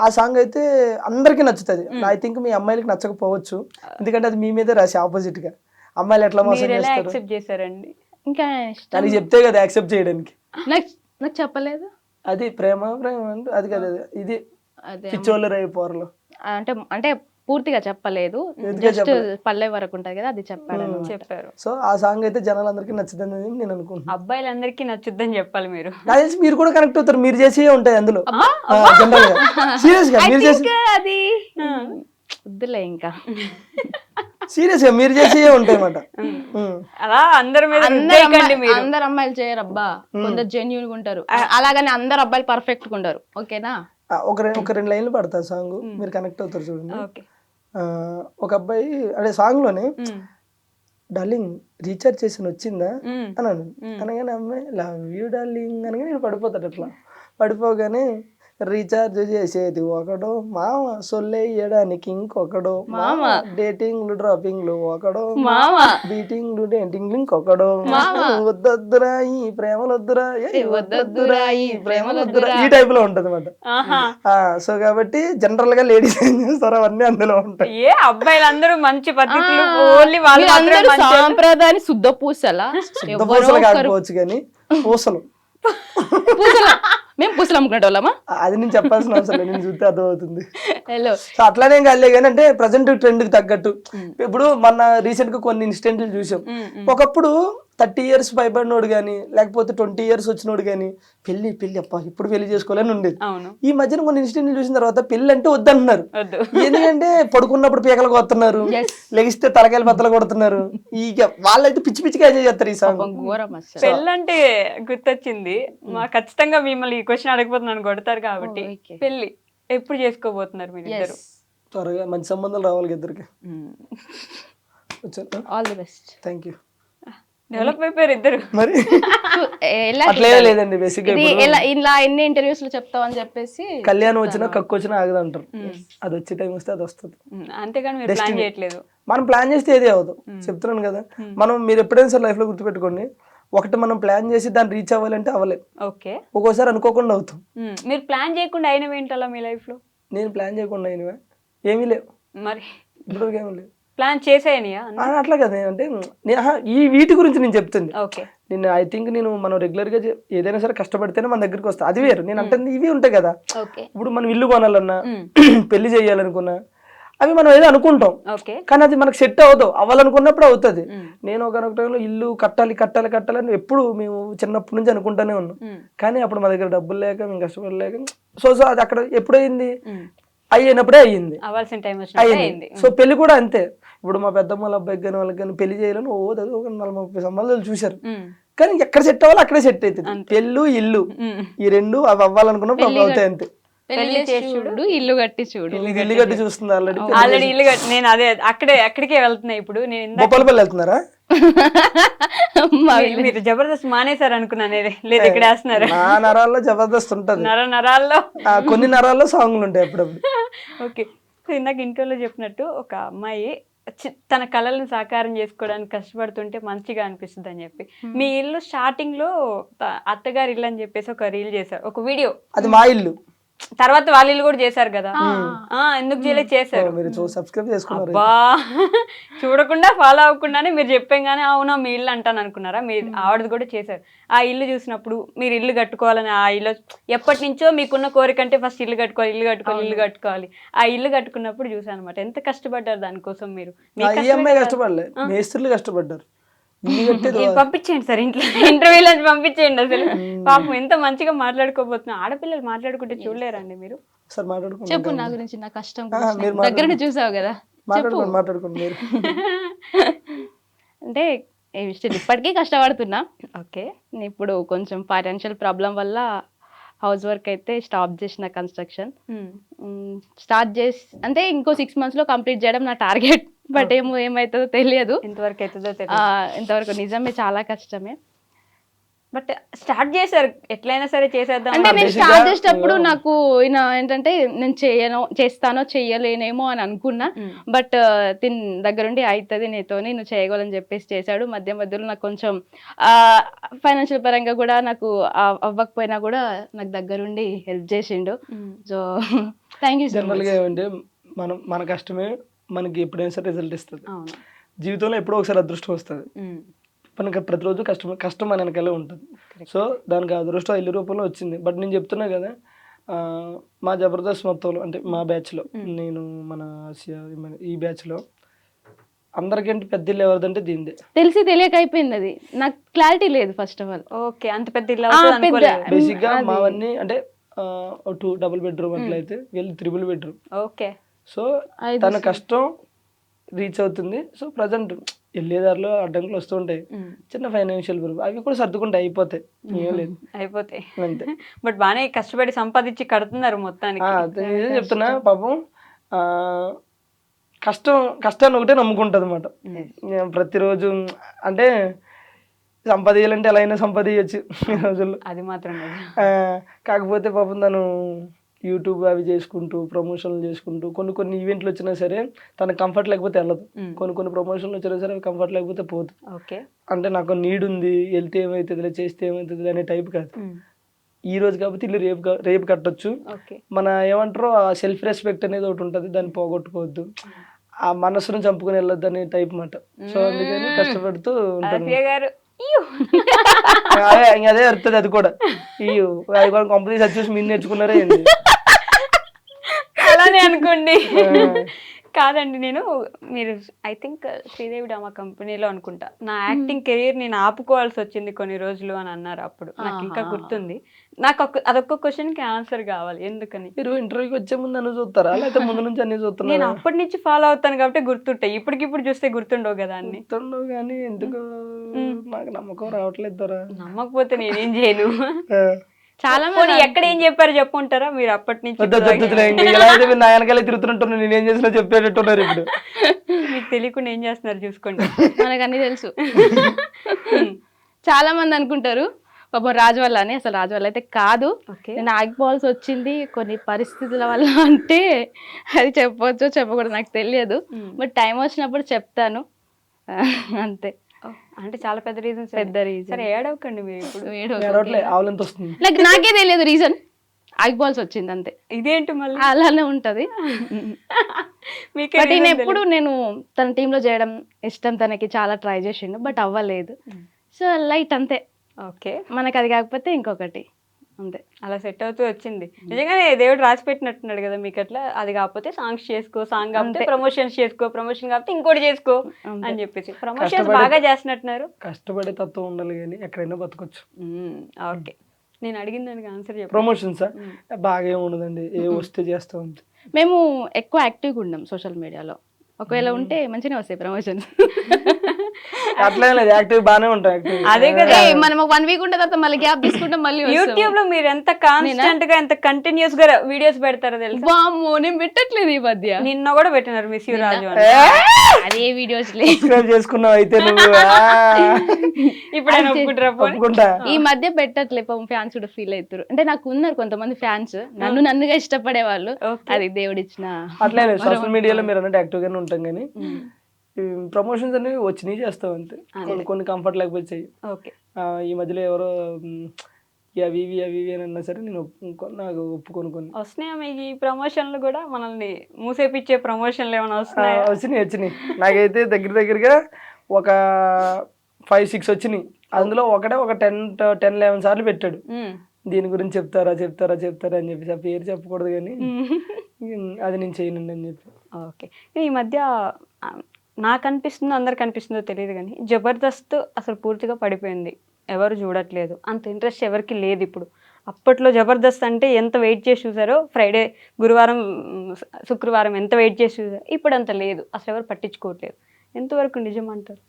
ఆ సాంగ్ అయితే అందరికీ నచ్చుతుంది. ఐ థింక్ మీ అమ్మాయిలకి నచ్చకపోవచ్చు, ఎందుకంటే అది మీ మీదే రాసి ఆపోజిట్ గా. అమ్మాయిలు ఎట్లా మోసం మీరు ఎలా చేస్తారు యాక్సెప్ట్ చేశారండి? ఇంకా ఇష్టం దానికి చెప్తే కదా యాక్సెప్ట్ చేయడానికి. నాకు నాకు చెప్పలేదు. అది ప్రేమ అంటే అది కదా, ఇది అదే పిచ్చోళ్ళు రేపు పోరలు. అంటే అంటే పూర్తిగా చెప్పలేదు, ఎందుకే జస్ట్ పల్లె వరకు ఉంటది కదా అది చెప్పాడు. చెప్పారు. సో ఆ సాంగ్ అయితే జనాలందరికీ నచ్చుతుందని నేను అనుకుంటున్నాను. అబ్బాయిలందరికీ నచ్చుద్దని చెప్పాలి మీరు. నాకు తెలిసి మీరు కూడా కనెక్ట్ అవుతారు, మీరు చేసి ఉంటాయి అందులో జనరల్ గా. సీరియస్ గా మీరు చేసి, అది వద్దులే ఇంకా. సీరియస్ గా మీరు చేసి ఉంటాయి అన్నమాట. అలా అందరి మీద రుద్దేయకండి మీరు. అందరు అమ్మాయిలు చేయరు అబ్బా, కొందరు జెన్యూన్ గా ఉంటారు, అలాగని అందరు అబ్బాయిలు పర్ఫెక్ట్ గా ఉంటారు. ఓకేనా? ఒక రెండు లైన్లు పడతా సాంగ్, మీరు కనెక్ట్ అవుతారు చూడండి. ఓకే. ఒక అబ్బాయి అంటే సాంగ్ లోనే డార్లింగ్ రీఛార్జ్ చేసి వచ్చిందా అన్నాను. అనగానే అమ్మాయి లవ్ యూ డార్లింగ్ అనగానే నేను పడిపోతాడు. అట్లా పడిపోగానే రీఛార్జ్ చేసేది ఒకడో మామ, సొల్లేయడానికి ఇంకొకడో మామ, డేటింగ్లు డ్రాపింగ్లు ఒకడో మామ, బీటింగ్లు డేటింగ్లు ఇంకొకడో, వద్దొద్దురా ఈ ప్రేమలొద్దురా, వద్దొద్దురా ఈ ప్రేమలొద్దురా, ఈ టైప్ లో ఉంటది అన్నమాట. సో కాబట్టి జనరల్ గా లేడీస్ ఏం చేస్తారు అవన్నీ అందులో ఉంటాయి. ఏ అబ్బాయిలందరూ మంచి పద్ధతులు, ఓన్లీ వాళ్ళు సాంప్రదాయాన్ని శుద్ధ పూసలా, పూసలు కాకపోవచ్చు కానీ పూసలు. మేము పూసలు అమ్ముకునేటోళ్ళమా? అది నేను చెప్పాల్సిన అవసరం లేదు, నేను చూస్తే అర్థమవుతుంది. హలో, సో అట్లానే కాలే కానీ అంటే ప్రజెంట్ ట్రెండ్ కి తగ్గట్టు ఇప్పుడు మన రీసెంట్ గా కొన్ని ఇన్సిడెంట్లు చూసాం. ఒకప్పుడు 30 years పైబడినోడు కానీ లేకపోతే 20 years వచ్చినోడు కానీ పెళ్లి అప్ప ఇప్పుడు పెళ్లి చేసుకోవాలని ఉండేది. ఈ మధ్యన కొన్ని ఇన్సిడెంట్లు చూసిన తర్వాత పెళ్లి అంటే వద్దంటున్నారు. ఎందుకంటే పడుకున్నప్పుడు పీకలు కొడుతున్నారు, లెగిస్తే తలకాయలు బద్దలు కొడుతున్నారు. ఇక వాళ్ళైతే పిచ్చి పిచ్చిగా ఎంజాయ్ చేస్తారు ఈ సాంగ్. పెళ్ళంటే గుర్తొచ్చింది, మా ఖచ్చితంగా మిమ్మల్ని ఈ క్వశ్చన్ అడగబోతున్నాను, కొడతారు కాబట్టి. పెళ్లి ఎప్పుడు చేసుకోబోతున్నారు మీరు ఇద్దరు? త్వరగా మంచి సంబంధాలు రావాలి ఇద్దరికి. All the best. Thank you. Develop అయిపోయారు ఇద్దరు మరి. అట్లే లేదండి, బేసిక్ ఇలా ఎన్ని ఇంటర్వ్యూస్ లో చెప్తావని చెప్పేసి కళ్యాణం వచ్చినా కక్కు వచ్చినా ఆగదు అంటారు. అది వచ్చే టైం వస్తే అది వస్తుంది. అంతేగాని మీరు ప్లాన్ చేయట్లేదు. మనం ప్లాన్ చేస్తే ఏది అవ్వదు, చెప్తున్నాను కదా. మనం మీరు ఎప్పుడైనా సార్ లైఫ్ లో గుర్తుపెట్టుకోండి, ఒకటి మనం ప్లాన్ చేసి దాన్ని రీచ్ అవ్వాలంటే అవ్వలేదు. ఓకే. ఒక్కోసారి అనుకోకుండా అవుతాం. మీరు ప్లాన్ చేయకుండా అయినవి ఏంటలా మీ లైఫ్ లో? నేను ప్లాన్ చేయకుండా అయినవా ఏమీ లేవు, మరి ఇప్పుడు ఏమీ లేవు. ప్లాన్ చేసేయనియా? అట్లా కదా, అంటే ఈ వీటి గురించి నేను చెప్తుంది. ఓకే. నేను ఐ థింక్ నేను మనం రెగ్యులర్ గా ఏదైనా సరే కష్టపడితేనే మన దగ్గరికి వస్తా, అది వేరు. నేను అంటే ఇవి ఉంటాయి కదా, ఇప్పుడు మనం ఇల్లు కొనాలన్నా పెళ్లి చేయాలనుకున్నా అవి మనం ఏదో అనుకుంటాం, కానీ అది మనకు సెట్ అవ్వదు. అవ్వాలనుకున్నప్పుడు అవుతుంది. నేను ఒక టైంలో ఇల్లు కట్టాలి అని ఎప్పుడు మేము చిన్నప్పటి నుంచి అనుకుంటానే ఉన్నాం, కానీ అప్పుడు మా దగ్గర డబ్బులు లేక మేము కష్టపడలేక సో అది అక్కడ ఎప్పుడైంది అయినప్పుడే అయ్యింది. సో పెళ్లి కూడా అంతే. ఇప్పుడు మా పెద్దమ్మ అబ్బాయికి కానీ వాళ్ళకి కానీ పెళ్లి చేయాలని ఒక 40-30 సంబంధాలు చూశారు, కానీ ఎక్కడ సెట్ అవ్వాలి అక్కడే సెట్ అవుతుంది. పెళ్ళు ఇల్లు ఈ రెండు అవి అవ్వాలనుకున్నప్పుడు అవుతాయి అంతే. ఇల్లు కట్టి చూడు, ఇల్లు కట్టి చూస్తుంది ఆల్రెడీ ఇల్లు కట్టి. నేను అదే అక్కడికే వెళ్తున్నా ఇప్పుడు. నేను బొప్పలపల్లి వెళ్తున్నారా? మీరు జబర్దస్త్ మానేశారు అనుకున్నాను, లేదు ఇక్కడ వేస్తున్నారు. నా నరాల్లో జబర్దస్త్ ఉంటది, నరాల్లో కొన్ని నరాల్లో సాంగ్లు ఉంటాయి అప్పుడప్పుడు. ఓకే. సో ఇందాక ఇంట్లో చెప్పినట్టు ఒక అమ్మాయి తన కళలను సాకారం చేసుకోవడానికి కష్టపడుతుంటే మంచిగా అనిపిస్తుంది అని చెప్పి, మీ ఇల్లు స్టార్టింగ్ లో అత్తగారి ఇల్లు అని చెప్పేసి ఒక రీల్ చేశారు, ఒక వీడియో. అది మా ఇల్లు. తర్వాత వాళ్ళ ఇల్లు కూడా చేశారు కదా, ఎందుకు చేయలేదు? చేశారు. చూడకుండా ఫాలో అవ్వకుండానే మీరు చెప్పాగానే అవునా మీ ఇల్లు అంటాను అనుకున్నారా? మీరు ఆవిడది కూడా చేశారు. ఆ ఇల్లు చూసినప్పుడు మీరు ఇల్లు కట్టుకోవాలని, ఆ ఇల్లు ఎప్పటి నుంచో మీకున్న కోరిక అంటే ఫస్ట్ ఇల్లు కట్టుకోవాలి. ఆ ఇల్లు కట్టుకున్నప్పుడు చూసాను అనమాట. ఎంత కష్టపడ్డారు దానికోసం మీరు. కష్టపడలేదు, మేస్త్రులు కష్టపడ్డారు. పంపించేయండి సార్, ఇంటర్వ్యూలో పంపించేయండి. అసలు పాపం ఎంత మంచిగా మాట్లాడుకోబోతున్నా. ఆడపిల్లలు మాట్లాడుకుంటే చూడలేరండి మీరు? చెప్పు నా గురించి, నా కష్టం దగ్గర చూసావు కదా. అంటే ఇప్పటికీ కష్టపడుతున్నా. ఓకే. ఇప్పుడు కొంచెం ఫైనాన్షియల్ ప్రాబ్లం వల్ల హౌస్ వర్క్ అయితే స్టాప్ చేసిన, కన్స్ట్రక్షన్ స్టార్ట్ చేసి అంటే ఇంకో 6 months లో కంప్లీట్ చేయడం నా టార్గెట్. బట్ ఏమవుతుందో తెలియదు, ఎంతవరకు అవుతుందో ఇంతవరకు నిజమే చాలా కష్టమే. బట్ స్టార్ట్ చేశారు, ఎట్లయినా సరే చేసేద్దాం అంటే. నేను స్టార్ట్ చేసేటప్పుడు నాకు ఏంటంటే నేను చేస్తానో చెయ్యలేనేమో అని అనుకున్నా. బట్ తిన్ దగ్గరుండి అవుతుంది నీతోని, నువ్వు చేయగలని చెప్పేసి చేశాడు. మధ్యలో నాకు కొంచెం ఫైనాన్షియల్ పరంగా కూడా నాకు అవ్వకపోయినా కూడా నాకు దగ్గరుండి హెల్ప్ చేసిండు. So thank you. జనరల్గా ఏమంటే మన కష్టమే మనకి ఎప్పుడైనా సరే రిజల్ట్ ఇస్తుంది. జీవితంలో ఎప్పుడో ఒకసారి అదృష్టం వస్తుంది. మనకి ప్రతిరోజు కష్టం మన వెనకాలే ఉంటుంది. సో దానికి అదృష్టం ఇల్లు రూపంలో వచ్చింది. బట్ నేను చెప్తున్నా కదా, మా జబర్దస్త్ మొత్తంలో అంటే మా బ్యాచ్లో, నేను మన ఆసియా ఈ బ్యాచ్లో అందరికంటే పెద్ద ఇల్లు ఎవరిదంటే దీనిదే. తెలిసి తెలియక అయిపోయింది అది, నాకు క్లారిటీ లేదు ఫస్ట్ ఆఫ్ ఆల్. ఓకే, అంత పెద్ద ఇల్లు అవుతుంది అనుకోలేదు. బేసిక్ గా మావన్నీ అంటే 2 డబుల్ బెడ్రూమ్ అట్లయితే వీళ్ళు 3 బెడ్రూమ్. ఓకే, సో తన కష్టం రీచ్ అవుతుంది. సో ప్రజెంట్ వెళ్ళేదారిలో అడ్డంకులు వస్తూ ఉంటాయి, చిన్న ఫైనాన్షియల్ ప్రాబ్లం, అవి కూడా సర్దుకుంటే అయిపోతాయి, ఏం లేదు, అయిపోతాయి అంతే. బట్ బాగానే కష్టపడి సంపాదించి కడుతున్నారు మొత్తానికి. నిజం చెప్తున్నా, పాపం కష్టాన్ని ఒకటే నమ్ముకుంటుంది అనమాట. ప్రతిరోజు అంటే సంపాదించాలంటే ఎలా అయినా సంపాదించచ్చు ఈ రోజుల్లో, అది మాత్రం. కాకపోతే పాపం తను యూట్యూబ్ అవి చేసుకుంటూ ప్రమోషన్లు చేసుకుంటూ కొన్ని ఈవెంట్లు వచ్చినా సరే తనకు కంఫర్ట్ లేకపోతే వెళ్ళదు, కొన్ని ప్రమోషన్లు వచ్చినా సరే కంఫర్ట్ లేకపోతే పోదు. ఓకే, అంటే నాకు నీడ్ ఉంది, వెళ్తే ఏమవుతుంది చేస్తే ఏమవుతుంది అనే టైప్ కాదు. ఈ రోజు కాబట్టి ఇల్లు రేపు కట్టొచ్చు, మన ఏమంటారో ఆ సెల్ఫ్ రెస్పెక్ట్ అనేది ఒకటి ఉంటుంది, దాన్ని పోగొట్టుకోవద్దు, ఆ మనసును చంపుకొని వెళ్ళొద్దు అనే టైప్ మాట. సో అందుకని కష్టపడుతూ ఉంటాను. అదే వస్తుంది, అది కూడా అది కూడా కంపెనీ సక్సెస్ మీరు నేర్చుకున్నారే ఏంటి అలానే అనుకోండి. కాదండి, మీరు ఐ థింక్ శ్రీదేవి డ్రామా కంపెనీలో అనుకుంటా నా యాక్టింగ్ కెరీర్ నేను ఆపుకోవాల్సి వచ్చింది కొన్ని రోజులు అని అన్నారు. అప్పుడు నాకు ఇంకా గుర్తుంది. నాకు అదొక్క క్వశ్చన్ కి ఆన్సర్ కావాలి, ఎందుకని? మీరు ఇంటర్వ్యూకి వచ్చే ముందు అన్ని చూస్తారా లేకపోతే ముందు నుంచి అన్ని చూస్తున్నారు? నేను అప్పటి నుంచి ఫాలో అవుతాను కాబట్టి గుర్తుంటాయి, ఇప్పటికిప్పుడు చూస్తే గుర్తుండవు కదా అన్ని. గుర్తుండవు కానీ ఎందుకు నాకు నమ్మకం రావట్లేదు. నమ్మకపోతే నేనేం చేయను. చాలా మంది ఎక్కడ ఏం చెప్పారు చెప్పుంటారా మీరు అప్పటి నుంచి? నా వెనకాల తిరుగుతున్నట్టున్నా, నేనేం చేసినా చెప్పేటట్టున్నారు. ఇప్పుడు మీకు తెలియకుండా ఏం చేస్తున్నారు చూసుకోండి, మనకు అన్ని తెలుసు. చాలా మంది అనుకుంటారు పాపం రాజు వల్ల అని, అసలు రాజు వల్ల అయితే కాదు. నేను ఆగిపోవాల్సి వచ్చింది కొన్ని పరిస్థితుల వల్ల, అంటే అది చెప్పవచ్చు చెప్పకూడదు నాకు తెలియదు, బట్ టైం వచ్చినప్పుడు చెప్తాను అంతే. అంటే చాలా పెద్ద రీజన్. సరే ఏడవకండి మీరు, ఇప్పుడు లైక్ నాకే తెలియదు రీజన్, ఆగిపోవాల్సి వచ్చింది అంతే. ఇదేంటి మళ్ళీ అలానే ఉంటది. బట్ ఎప్పుడు నేను తన టీంలో చేయడం ఇష్టం, తనకి చాలా ట్రై చేసిండు బట్ అవ్వలేదు. సో లైట్ అంతే. ఓకే, మనకి అది కాకపోతే ఇంకొకటి అంతే, అలా సెట్ అవుతూ వచ్చింది. నిజంగానే దేవుడు రాసి పెట్టినట్టున్నాడు కదా మీకు. అట్లా అది కాకపోతే సాంగ్స్ చేసుకో, సాంగ్ కాకపోతే ప్రమోషన్స్ చేసుకో, ప్రమోషన్ కాకపోతే ఇంకోటి చేసుకో అని చెప్పేసి ప్రమోషన్స్ బాగా చేస్తున్నట్టున్నారు. కష్టపడే తత్వం ఉండాలి కానీ ఎక్కడైనా బతకొచ్చు. ఓకే, నేను అడిగిన దానికి ఆన్సర్ చెప్పు. ప్రమోషన్స్ బాగా ఏముండదండి, ఏ వస్తే చేస్తాం. మేము ఎక్కువ యాక్టివ్గా ఉన్నాం సోషల్ మీడియాలో, ఒకవేళ ఉంటే మంచిగా వస్తాయి ప్రమోషన్స్. అట్లా లేదు, యాక్టివ్ బాగానే ఉంటాం. అదే కదా, మనం 1 వీక్ ఉంటే తర్వాత మళ్ళీ గ్యాప్ తీసుకుంటాం. మళ్ళీ యూట్యూబ్ లో మీరు ఎంత కాన్స్టెంట్ గా ఎంత కంటిన్యూస్ గా వీడియోస్ పెడతారో తెలుసా? వామ్మో, నేను పెట్టట్లేదు ఈ మధ్య. నిన్న కూడా పెట్టినారు మిస్ యూ రాజు అని. అదే వీడియోస్ చేసుకున్నావు అయితే నువ్వు. ఇప్పుడు ఈ మధ్య పెట్టట్లే, ఫ్యాన్స్ కూడా ఫీల్ అవుతారు. అంటే నాకు ఉన్నారు కొంతమంది ఫ్యాన్స్, నన్నుగా ఇష్టపడే వాళ్ళు, అది దేవుడిచ్చిన. అట్లే సోషల్ మీడియాలో మీరు అన్నట్టు యాక్టివ్ గానే ఉంటాం కానీ ప్రమోషన్స్ అనేవి వచ్చినాయి చేస్తాం అంతే. కొన్ని కంఫర్ట్ లేకపోతే చెయ్యి. ఈ మధ్యలో ఎవరో అవి ఇవి అని అన్నా సరే నేను నాకు ఒప్పుకొని వస్తున్నాయా మీకు ఈ ప్రమోషన్లు కూడా? మనల్ని మూసేపిచ్చే ప్రమోషన్లు ఏమైనా వచ్చినాయి. నాకైతే దగ్గరగా ఒక 5-6 వచ్చినాయి. అందులో ఒక 10-11 సార్లు పెట్టాడు, దీని గురించి చెప్తారా అని చెప్పేసి. ఆ పేరు చెప్పకూడదు కానీ అది నేను చేయనండి అని చెప్పి. ఓకే, ఈ మధ్య నాకు అనిపిస్తుందో అందరికి అనిపిస్తుందో తెలియదు కానీ జబర్దస్త్ అసలు పూర్తిగా పడిపోయింది, ఎవరు చూడట్లేదు, అంత ఇంట్రెస్ట్ ఎవరికి లేదు ఇప్పుడు. అప్పట్లో జబర్దస్త్ అంటే ఎంత వెయిట్ చేసి చూసారో, ఫ్రైడే, గురువారం, శుక్రవారం ఎంత వెయిట్ చేసి చూసారో, ఇప్పుడు అంత లేదు, అసలు ఎవరు పట్టించుకోవట్లేదు. ఎంతవరకు నిజం అంటారు?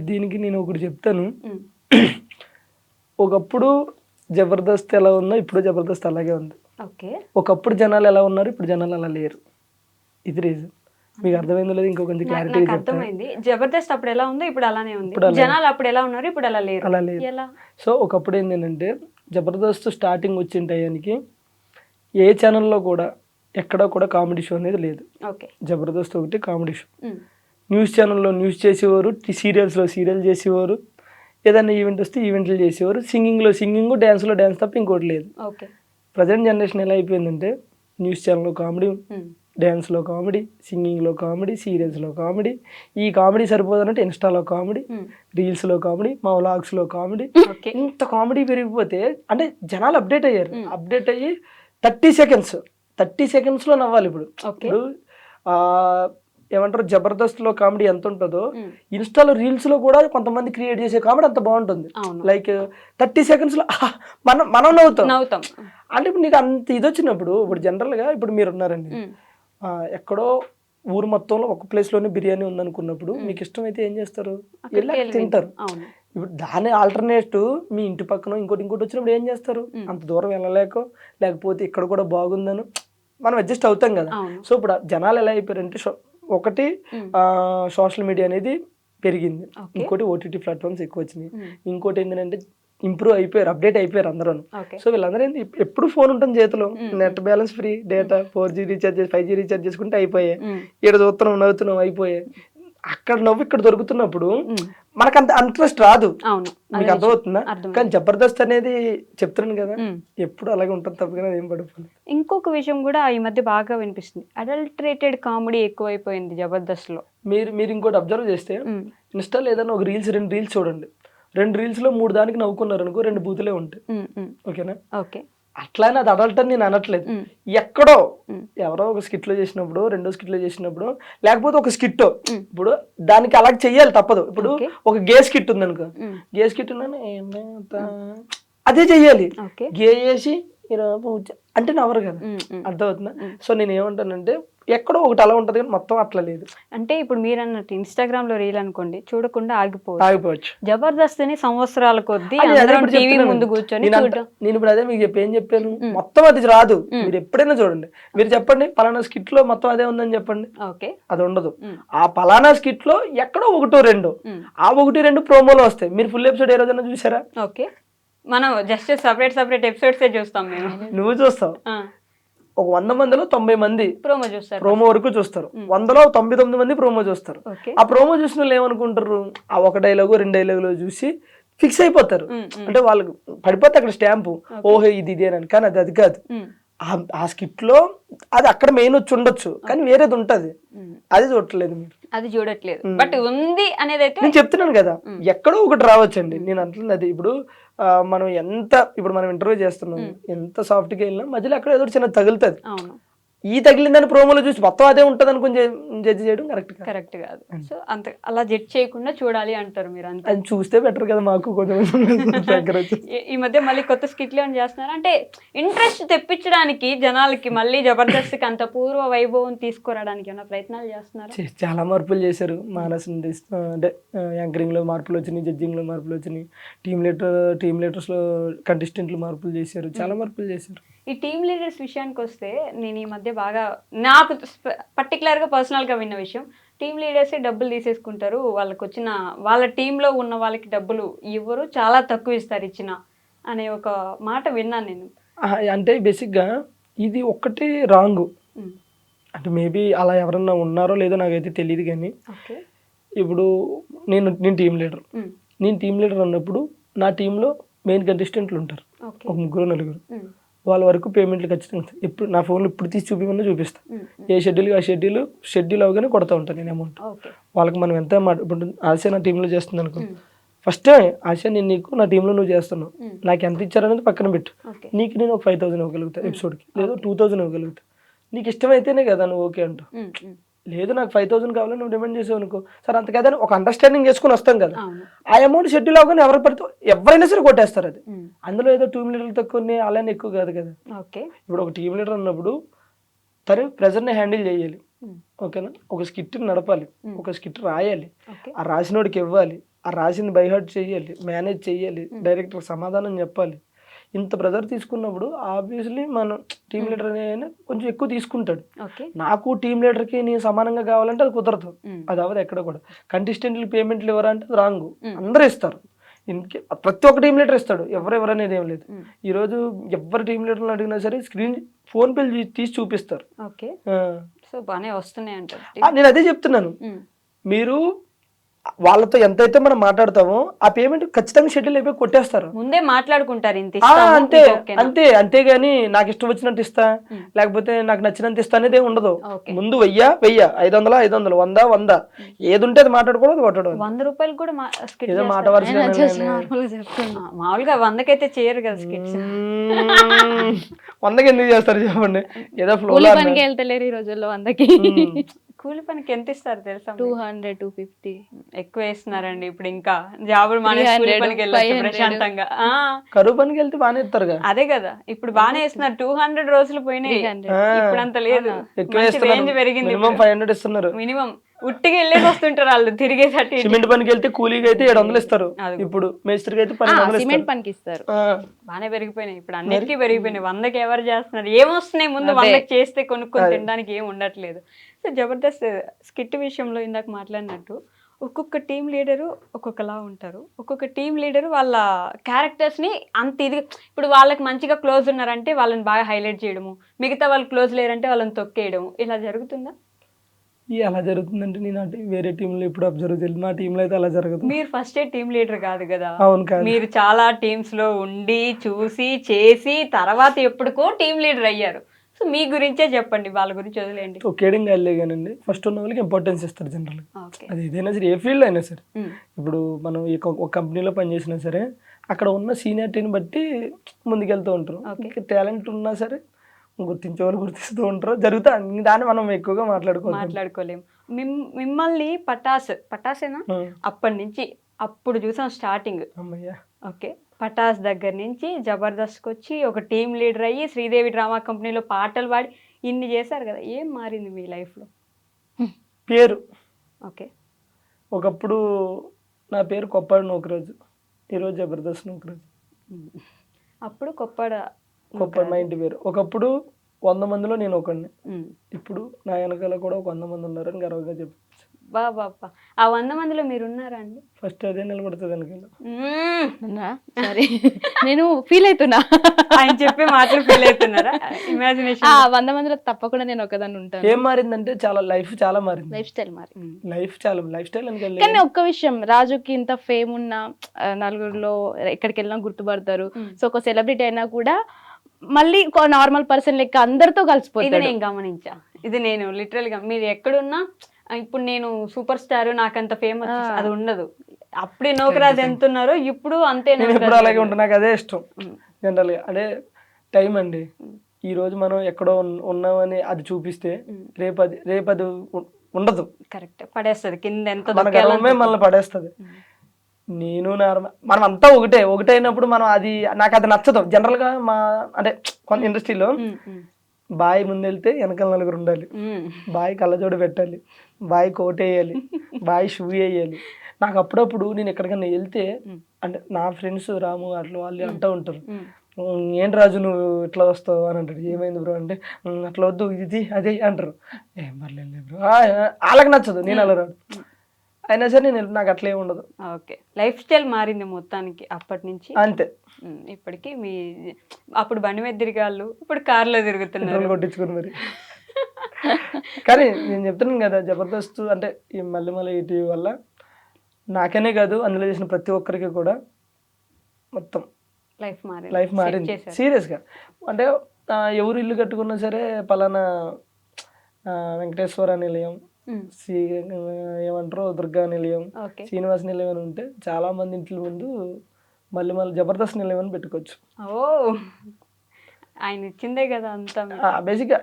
దీనికి నేను ఒకటి చెప్తాను. ఒకప్పుడు జబర్దస్త్ ఎలా ఉన్నా ఇప్పుడు జబర్దస్త్ అలాగే ఉంది. ఓకే, ఒకప్పుడు జనాలు ఎలా ఉన్నారు, ఇప్పుడు జనాలు అలా లేరు. ఇది రీజన్. మీకు అర్థమైందో లేదు, ఇంకో కొంచెం క్లారిటీ అర్థమైంది. జబర్దస్త్ అప్పుడు ఎలా ఉందో ఇప్పుడు అలానే ఉంది, జనాలు అప్పుడు ఎలా ఉన్నారు ఇప్పుడు అలా లేరు. సో ఒకప్పుడు ఏంటంటే జబర్దస్త్ స్టార్టింగ్ వచ్చిన టయానికి ఏ ఛానల్లో కూడా ఎక్కడ కూడా కామెడీ షో అనేది లేదు. జబర్దస్త్ ఒకటి కామెడీ షో. న్యూస్ ఛానల్లో న్యూస్ చేసేవారు, సీరియల్స్లో సీరియల్ చేసేవారు, ఏదైనా ఈవెంట్ వస్తే ఈవెంట్లు చేసేవారు, సింగింగ్లో సింగింగ్, డ్యాన్స్లో డ్యాన్స్ తప్ప ఇంకోటి లేదు. ఓకే, ప్రజెంట్ జనరేషన్ ఎలా అయిపోయిందంటే న్యూస్ ఛానల్లో కామెడీ, డ్యాన్స్లో కామెడీ, సింగింగ్లో కామెడీ, సీరియల్స్లో కామెడీ. ఈ కామెడీ సరిపోదనంటే ఇన్స్టాలో కామెడీ, రీల్స్లో కామెడీ, మా వ్లాగ్స్లో కామెడీ. ఓకే. ఇంత కామెడీ పెరిగిపోతే అంటే జనాలు అప్డేట్ అయ్యారు. అప్డేట్ అయ్యి 30 సెకండ్స్లో నవ్వాలి ఇప్పుడు. ఓకే. ఇప్పుడు ఏమంటారు జబర్దస్త్లో కామెడీ ఎంత ఉంటుందో ఇన్స్టాలో రీల్స్లో కూడా కొంతమంది క్రియేట్ చేసే కామెడీ అంత బాగుంటుంది. అవును. లైక్ 30 సెకండ్స్లో మనం నవ్వుతాం. అంటే ఇప్పుడు నీకు అంత ఇది వచ్చినప్పుడు ఇప్పుడు జనరల్గా ఇప్పుడు మీరు ఉన్నారండి, ఎక్కడో ఊరు మొత్తంలో ఒక ప్లేస్లోనే బిర్యానీ ఉందనుకున్నప్పుడు మీకు ఇష్టమైతే ఏం చేస్తారు? వెళ్ళి తింటారు. ఇప్పుడు దాని ఆల్టర్నేటివ్ మీ ఇంటి పక్కన ఇంకోటి వచ్చినప్పుడు ఏం చేస్తారు? అంత దూరం వెళ్ళలేకో లేకపోతే ఇక్కడ కూడా బాగుందను మనం అడ్జస్ట్ అవుతాం కదా. సో ఇప్పుడు జనాలు ఎలా అయిపోయారంటే ఒకటి సోషల్ మీడియా అనేది పెరిగింది, ఇంకోటి ఓటీటీ ప్లాట్ఫామ్స్ ఎక్కువ వచ్చినాయి, ఇంకోటి ఏంటంటే ఇంప్రూవ్ అయిపోయారు, అప్డేట్ అయిపోయారు అందరూ. సో వీళ్ళందరూ ఏంటి ఎప్పుడు ఫోన్ ఉంటుంది చేతిలో, net balance free, data 4G recharge 5G recharge చేసుకుంటే అయిపోయాయి. ఇక్కడ చూస్తున్నాం నవ్వుతున్నాం అయిపోయాయి. అక్కడ నవ్వు ఇక్కడ దొరుకుతున్నప్పుడు మనకు అంత ఇంట్రెస్ట్ రాదు. మీకు అర్థమవుతుందా? కానీ జబర్దస్త్ అనేది చెప్తున్నాను కదా ఎప్పుడు అలాగే ఉంటుంది తప్ప ఏం పడిపోలేదు. ఇంకొక విషయం కూడా ఈ మధ్య బాగా వినిపిస్తుంది, అడల్టరేటెడ్ కామెడీ ఎక్కువైపోయింది జబర్దస్త్ లో. మీరు ఇంకోటి అబ్జర్వ్ చేస్తే ఇన్స్టాలో ఏదైనా ఒక రెండు రీల్స్ చూడండి, 2 రీల్స్ లో 3 దానికి నవ్వుకున్నారు అనుకో 2 బూతులే ఉంటాయి. ఓకేనా? ఓకే. అట్లానే అది అడల్ట్ అని నేను అనట్లేదు. ఎక్కడో ఎవరో ఒక స్కిట్ లో చేసినప్పుడు, రెండో స్కిట్ లో చేసినప్పుడు, లేకపోతే ఒక స్కిట్ ఇప్పుడు దానికి అలా చెయ్యాలి తప్పదు. ఇప్పుడు ఒక గే స్కిట్ ఉంది అనుకో, గే స్కిట్ అదే చెయ్యాలి. గే చేసి అంటే నవ్వరు కదా, అర్థమవుతుందా? సో నేను ఏమంటానంటే ఎక్కడో ఒకటి అలా ఉంటది కానీ మొత్తం అట్లా లేదు. అంటే ఇప్పుడు మీరు అన్నట్టు ఇన్స్టాగ్రామ్ లో రీల్ అనుకోండి, చూడకుండా ఆగిపోవచ్చు. జబర్దస్త్ ని సంవత్సరాల కొద్దీ టీవీ ముందు కూర్చొని నేను ఇప్పుడు అదే మీకు ఏం చెప్పాను, మొత్తం అది రాదు. మీరు ఎప్పుడైనా చూడండి, మీరు చెప్పండి పలానా స్కిట్ లో మొత్తం అదే ఉందని చెప్పండి, అది ఉండదు. ఆ పలానా స్కిట్ లో ఎక్కడో 1-2 ఆ 1-2 ప్రోమోలో వస్తాయి. మీరు ఫుల్ ఎపిసోడ్ ఏ రోజైనా చూసారా? ఓకే. మనం జస్ట్ సపరేట్ ఎపిసోడ్స్ చూస్తాం. మేము నువ్వు చూస్తావు, ఒక 100 మందిలో 90 మంది ప్రోమో వరకు చూస్తారు, 100లో 99 మంది ప్రోమో చూస్తారు. ఆ ప్రోమో చూసిన వాళ్ళు ఏమనుకుంటారు, ఆ 1 డైలాగు 2 డైలాగులు చూసి ఫిక్స్ అయిపోతారు. అంటే వాళ్ళకి పడిపోతే అక్కడ స్టాంపు, ఓహో ఇది ఇదేనని. కానీ అది కాదు. ఆ స్కిట్ లో అది అక్కడ మెయిన్ వచ్చి ఉండొచ్చు కానీ వేరేది ఉంటది, అది చూడట్లేదు మీరు, అది చూడట్లేదు. బట్ ఉంది అనేది అయితే నేను చెప్తున్నాను కదా, ఎక్కడో ఒకటి రావచ్చండి. నేను అంటున్నది అది ఇప్పుడు మనం ఇప్పుడు మనం ఇంటర్వ్యూ చేస్తున్నాం, ఎంత సాఫ్ట్ గా వెళ్ళినా మధ్యలో అక్కడ ఏదో చిన్న తగులుతుంది. ఈ తగిలిందని ప్రోమోలో చూసి మొత్తం అదే ఉంటది అనుకుని జడ్జి చేయడం కరెక్ట్ కాదు. సో అంత అలా జడ్జ్ చేయకుండా చూడాలి అంటారు మీరు. అంతే, అది చూస్తే బెటర్ కదా మాకు కొంచెం. ఈ మధ్య మళ్ళీ కొత్త స్కిట్లు ఏమైనా చేస్తున్నారు అంటే ఇంట్రెస్ట్ తెప్పించడానికి జనాలకి, మళ్ళీ జబర్దస్త్కి అంత పూర్వ వైభవం తీసుకురావడానికి ఏమైనా ప్రయత్నాలు చేస్తున్నారు? చాలా మార్పులు చేశారు. మానస్ అంటే యాంకరింగ్ లో మార్పులు వచ్చినాయి, జడ్జింగ్ లో మార్పులు వచ్చినాయి, టీమ్ లీడర్స్ లో కంటెస్టెంట్లు మార్పులు చేశారు, చాలా మార్పులు చేశారు. ఈ టీమ్ లీడర్స్ విషయానికి వస్తే నేను ఈ మధ్య బాగా నాకు పర్టికులర్గా పర్సనల్గా విన్న విషయం, టీమ్ లీడర్స్ డబ్బులు తీసేసుకుంటారు, వాళ్ళ టీంలో ఉన్న వాళ్ళకి డబ్బులు ఇవ్వరు, చాలా తక్కువ ఇస్తారు ఇచ్చిన అనే ఒక మాట విన్నాను నేను. అంటే బేసిక్గా ఇది ఒక్కటి రాంగ్. అంటే మేబీ అలా ఎవరన్నా ఉన్నారో లేదో నాకైతే తెలియదు. కానీ ఇప్పుడు నేను టీమ్ లీడర్ అన్నప్పుడు నా టీంలో మెయిన్ కంటెస్టెంట్లు ఉంటారు, ఒక 3-4. వాళ్ళ వరకు పేమెంట్లు ఖచ్చితంగా ఇప్పుడు నా ఫోన్లో ఇప్పుడు తీసి చూపిమన్నా చూపిస్తాను. ఏ షెడ్యూల్ ఆ షెడ్యూల్ అవగానే కొడతా ఉంటాను నేను అమౌంట్. వాళ్ళకి మనం ఎంత ఇప్పుడు ఆశ నా టీంలో చేస్తుంది అనుకో, ఫస్ట్ ఆశ నేను నీకు నా టీంలో నువ్వు చేస్తున్నావు, నాకు ఎంత ఇచ్చారనేది పక్కన పెట్టు. నీకు నేను ఒక 5,000 ఇవ్వగలుగుతా ఎపిసోడ్కి, లేదు 2,000 ఇవ్వగలుగుతా. నీకు ఇష్టమైతేనే కదా నువ్వు ఓకే అంటావు. లేదు నాకు 5,000 కావాలని నువ్వు డిమాండ్ చేసావు అనుకో, సరే అంత కదా ఒక అండర్స్టాండింగ్ చేసుకుని వస్తాం కదా. ఆ అమౌంట్ షెడ్యూల్ అవగానే ఎవరైనా సరే కొట్టేస్తారు. అది అందులో ఏదో టీమ్ లీడర్ తక్కువ అలానే ఎక్కువ కాదు కదా. ఇప్పుడు ఒక టీమ్ లీడర్ అన్నప్పుడు తను ప్రెజర్ని హ్యాండిల్ చేయాలి, ఓకేనా. ఒక స్కిట్ నడపాలి, ఒక స్కిట్ రాయాలి, ఆ రాసినోడికి ఇవ్వాలి, ఆ రాసింది బైహార్ట్ చేయాలి, మేనేజ్ చేయాలి, డైరెక్టర్ సమాధానం చెప్పాలి. ఇంత ప్రెజర్ తీసుకున్నప్పుడు ఆబ్వియస్లీ మనం టీమ్ లీడర్ అనే కొంచెం ఎక్కువ తీసుకుంటాడు. నాకు టీమ్ లీడర్కి నేను సమానంగా కావాలంటే అది కుదరదు, అది అవ్వదు ఎక్కడ కూడా. కంటెస్టెంట్లు పేమెంట్లు ఎవరంటే అది రాంగ్, అందరూ ఇస్తారు. ప్రతి ఒక్క టీమ్ లీడర్ ఇస్తాడు, ఎవరెవరు అనేది ఏం లేదు. ఈరోజు ఎవరు టీమ్ లీడర్లు అడిగినా సరే ఫోన్ పేలు తీసి చూపిస్తారు. నేను అదే చెప్తున్నాను, మీరు వాళ్ళతో ఎంతైతే మనం మాట్లాడతామో ఆ పేమెంట్ ఖచ్చితంగా షెడ్యూల్ అయిపోయి కొట్టేస్తారు. ముందే మాట్లాడుకుంటారు ఇంత ఆ, ఇస్తాము, అంతే మీకు ఓకేనా? అంతేగాని నాకు ఇష్టం వచ్చినట్టు ఇస్తా లేకపోతే నాకు నచ్చినంత ఇస్తా అనేది ఉండదు. ఓకే. ముందు 1000 500 500 100 ఏది ఉంటే అది మాట్లాడుకోవడం కొట్టడం. 100 రూపాయలు కూడా skit ఏదో మాట చేస్తారా? వరుసగా నార్మల్గా చెప్తున్నా. మామూలుగా 100కైతే చేయరు కదా స్కిట్స్. 100కి ఎందుకు చేస్తారు చెప్పండి, ఏదో ఫ్లో కూలి పనికి వెళ్తలేరు ఈ రోజుల్లో 100కి. కూలి పనికి ఎంత ఇస్తారు తెలుసా? 200 250 ఎక్కువ వేస్తున్నారండి ఇప్పుడు. ఇంకా జాబులు మానేసి కూలి 300, పనికి వెళ్ళొచ్చు 500. ప్రశాంతంగా. కరువు పనికి వెళ్తే బాగానే ఇస్తారుగా. అదే కదా ఇప్పుడు బానే వేస్తున్నారు. 200 రోజులు పోయినాయి, 300. ఇప్పుడు అంత లేదు. ఎక్కువ రేంజ్ ఇస్తున్నారు, పెరిగింది. మినిమం 500 ఇస్తున్నారు. మినిమం ఉట్టిగా వెళ్ళేసి వస్తుంటారు వాళ్ళు తిరిగేసరికి. సిమెంట్ పనికి వెళ్తే కూలీకి అయితే 700 ఇస్తారు, ఇప్పుడు మేస్త్రికి అయితే 1200 సిమెంట్ ఇస్తారు. పనికి ఇస్తారు. బానే పెరిగిపోయినాయి ఇప్పుడు, అన్నిటికీ పెరిగిపోయినాయి. 100కి ఎవరు చేస్తున్నారు? ఏమొస్తున్నాయి ముందు? 100కి చేస్తే కొనుక్కొని తినడానికి ఏం ఉండట్లేదు. సో జబర్దస్త్ స్కిట్ విషయంలో ఇందాక మాట్లాడినట్టు ఒక్కొక్క టీం లీడరు ఒక్కొక్కలా ఉంటారు. ఒక్కొక్క టీం లీడరు వాళ్ళ క్యారెక్టర్స్ని అంత ఇది, ఇప్పుడు వాళ్ళకి మంచిగా క్లోజ్ ఉన్నారంటే వాళ్ళని బాగా హైలైట్ చేయడము, మిగతా వాళ్ళు క్లోజ్ లేరంటే వాళ్ళని తొక్కేయడము, ఇలా జరుగుతుందా? అలా జరుగుతుందంటే నేను వేరే టీంలో ఇప్పుడు అబ్జర్వ్ చేయలేదు, మా టీంలో అయితే అలా జరగదు. మీరు ఫస్టే టీం లీడర్ కాదు కదా, అవును కాదు, మీరు చాలా టీమ్స్ లో ఉండి చూసి చేసి తర్వాత ఎప్పటికో టీం లీడర్ అయ్యారు. సో మీ గురించే చెప్పండి, వాళ్ళ గురించి వదిలేండి. ఒకేడింగ్ వెళ్ళేగానండి ఫస్ట్ ఉన్న వాళ్ళకి ఇంపార్టెన్స్ ఇస్తారు జనరల్. ఓకే. అది ఏదైనా సరే, ఏ ఫీల్డ్ అయినా సరే. ఇప్పుడు మనం ఒక కంపెనీలో పనిచేసినా సరే అక్కడ ఉన్న సీనియారిటీని బట్టి ముందుకెళ్తూ ఉంటారు. టాలెంట్ ఉన్నా సరే గుర్తించే వాళ్ళు గుర్తిస్తూ ఉంటారు, జరుగుతా. దాన్ని మనం ఎక్కువగా మాట్లాడుకోలేము. మిమ్మల్ని పటాసేనా అప్పటి నుంచి అప్పుడు చూసాం స్టార్టింగ్. అమ్మయ్య. ఓకే, పటాస్ దగ్గర నుంచి జబర్దస్త్కి వచ్చి ఒక టీం లీడర్ అయ్యి శ్రీదేవి డ్రామా కంపెనీలో పాటలు పాడి ఇన్ని చేశారు కదా, ఏం మారింది మీ లైఫ్లో? పేరు. ఓకే. ఒకప్పుడు నా పేరు కొప్పాడు నూకరాజు, ఈరోజు జబర్దస్త్ నూకరాజు. అప్పుడు కొప్పాడు మా ఇంటి పేరు. ఒకప్పుడు 100 మందిలో నేను ఒకడిని, ఇప్పుడు నా వెనకాల కూడా ఒక 100 మంది ఉన్నారని గర్వంగా చెప్పచ్చు. బాబా, ఆ 100 మందిలో మీరు ఉన్నారా అండి? ఫస్ట్ అదే నిలబడుతుంది వెనకాల. సరే, నేను ఫీల్ అవుతున్నా, ఆయన చెప్పే మాటలు ఫీల్ అవుతున్నారా? ఇమాజినేషన్ 100 మందిలో తప్పకుండా నేను ఒకదాన్ని ఉంటాను. ఏం మారిందంటే లైఫ్ చాలా మారింది. లైఫ్ స్టైల్ లైఫ్ స్టైల్ అని. కానీ ఒక్క విషయం, రాజుకి ఇంత ఫేమ్ ఉన్న నలుగురిలో ఎక్కడికి వెళ్ళినా గుర్తుపడతారు. సో ఒక సెలబ్రిటీ అయినా కూడా మళ్ళీ నార్మల్ పర్సన్ లెక్క అందరితో కలిసిపోతుంది. ఇది నేను గమనించా. ఇది నేను లిటరల్ గా, మీరు ఎక్కడున్నా ఇప్పుడు నేను సూపర్ స్టార్ నాకంత ఫేమస్ అది ఉండదు. అప్పుడే నూకరాజు ఎంత ఉన్నారో ఇప్పుడు అంతే. నేను ఎప్పుడు అలాగే ఉంటాను, నాకు అదే ఇష్టం జనరల్ గా. అదే టైం అండి. ఈ రోజు మనం ఎక్కడో ఉన్నామని అది చూపిస్తే రేపు అది ఉండదు. కరెక్ట్, పడేస్తుంది కింద. ఎంత మనల్ని పడేస్తుంది. నేను మనం అంతా ఒకటే అయినప్పుడు మనం నాకు అది నచ్చదు జనరల్ గా. అంటే కొంత ఇండస్ట్రీలో బాయ్ ముందెళ్తే వెనకాల నలుగురు ఉండాలి, బాయ్ కళ్ళజోడు పెట్టాలి, బాయ్ కోట్ వేయాలి, బాయ్ షూ వేయాలి. నాకు అప్పుడప్పుడు నేను ఎక్కడికన్నా వెళ్తే అంటే నా ఫ్రెండ్స్ రాము అట్లా వాళ్ళు అంటూ ఉంటారు, ఏంటి రాజు నువ్వు ఇట్లా వస్తావు అని అంటారు. ఏమైంది బ్రో అంటే అట్లా వద్దు ఇది అదే అంటారు. ఏం పర్లేదు బ్రో, వాళ్ళకి నచ్చదు, నేను అలా రాదు. అయినా సరే నాకు అట్లా ఏమి ఉండదు. ఓకే, లైఫ్ స్టైల్ మారింది మొత్తానికి అప్పటి నుంచి అంతే. ఇప్పటికి మీ అప్పుడు బండి మీద తిరిగాళ్ళు, ఇప్పుడు కార్లో తిరుగుతున్నారు కొట్టించుకుని మరి. కానీ నేను చెప్తున్నాను కదా, జబర్దస్త్ అంటే ఈ మల్లెమల ఈటీవీ వల్ల నాకనే కాదు అందులో చేసిన ప్రతి ఒక్కరికి కూడా మొత్తం లైఫ్ మారింది సీరియస్గా. అంటే ఎవరు ఇల్లు కట్టుకున్నా సరే పలానా వెంకటేశ్వర నిలయం, ఏమంటారు దుర్గా నిలయం, శ్రీనివాస నిలయం అని ఉంటే చాలా మంది ఇంట్లో ముందు మళ్ళీ జబర్దస్త్ నిలయం అని పెట్టుకోవచ్చు. ఆయన ఇచ్చిందే కదా అంతా. బేసిక్గా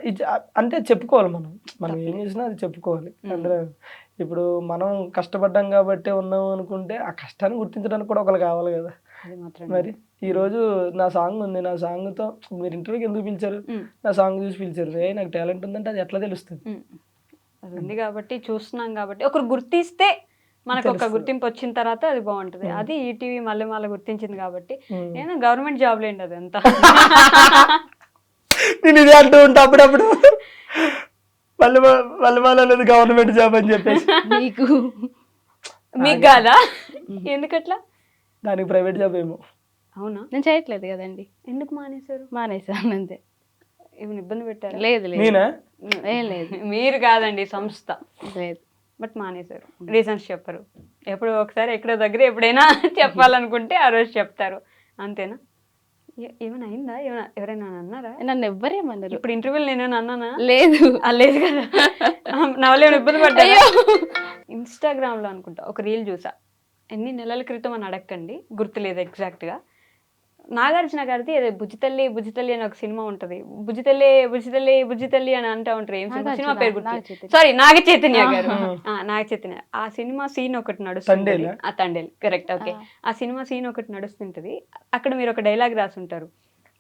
అంటే చెప్పుకోవాలి, మనం ఏం చేసినా అది చెప్పుకోవాలి. అంటే ఇప్పుడు మనం కష్టపడ్డాం కాబట్టి ఉన్నాం అనుకుంటే ఆ కష్టాన్ని గుర్తించడానికి కూడా ఒకరు కావాలి కదా. మరి ఈరోజు నా సాంగ్ ఉంది, నా సాంగ్తో మీరు ఇంటర్వ్యూకి ఎందుకు పిలిచారు? నా సాంగ్ చూసి పిలిచారు. నాకు టాలెంట్ ఉందంటే అది ఎట్లా తెలుస్తుంది? అది ఉంది కాబట్టి చూస్తున్నాం కాబట్టి, ఒకరు గుర్తిస్తే మనకు ఒక గుర్తింపు వచ్చిన తర్వాత అది బాగుంటుంది. అది ఈటీవీ మల్లెమాల గుర్తించింది కాబట్టి. నేను గవర్నమెంట్ జాబ్ లేండి అదంతా. నేను ఇదే అంటూ ఉంటా అప్పుడప్పుడు, మల్లెమాల అనేది గవర్నమెంట్ జాబ్ అని చెప్పేసి. మీకు కాదా? ఎందుకట్లా? దానికి ప్రైవేట్ జాబ్ ఏమో. అవునా? నేను చేయట్లేదు కదండి. ఎందుకు మానేశారు? మానేశాను అంతే. ఏమైనా ఇబ్బంది పెట్టారు? లేదు నేనా? ఏం లేదు. మీరు కాదండి, సంస్థ. లేదు. బట్ మానేశారు. రీజన్స్ చెప్పరు. ఎప్పుడు ఒకసారి ఎక్కడో దగ్గర ఎప్పుడైనా చెప్పాలనుకుంటే ఆ రోజు చెప్తారు, అంతేనా? ఏమైనా అయిందా? ఎవరైనా అన్నారా? నన్ను ఎవ్వరేమన్నారు ఇప్పుడు ఇంటర్వ్యూలు నేను అన్నానా? లేదు లేదు కదా. నా వల్ల ఏమైనా ఇబ్బంది పడ్డాయో. ఇన్స్టాగ్రామ్లో అనుకుంటా ఒక రీల్ చూసా, ఎన్ని నెలల క్రితం అని అడగండి, గుర్తులేదు ఎగ్జాక్ట్గా. నాగార్జున గారిది ఏదో బుజ్జితల్లి బుజ్జితల్లి అని ఒక సినిమా ఉంటది. బుజ్జితల్లి బుజ్జితల్లి బుజ్జితల్లి అని అంటా ఉంటారు. ఏం సినిమా పేరు గుర్తు? సారీ, నాగ చైతన్య గారు. నాగ చైతన్య. ఆ సినిమా సీన్ ఒకటి నడుస్తుంది. ఆ తండేల్, కరెక్ట్. ఓకే, ఆ సినిమా సీన్ ఒకటి నడుస్తుంటది. అక్కడ మీరు ఒక డైలాగ్ రాసి ఉంటారు,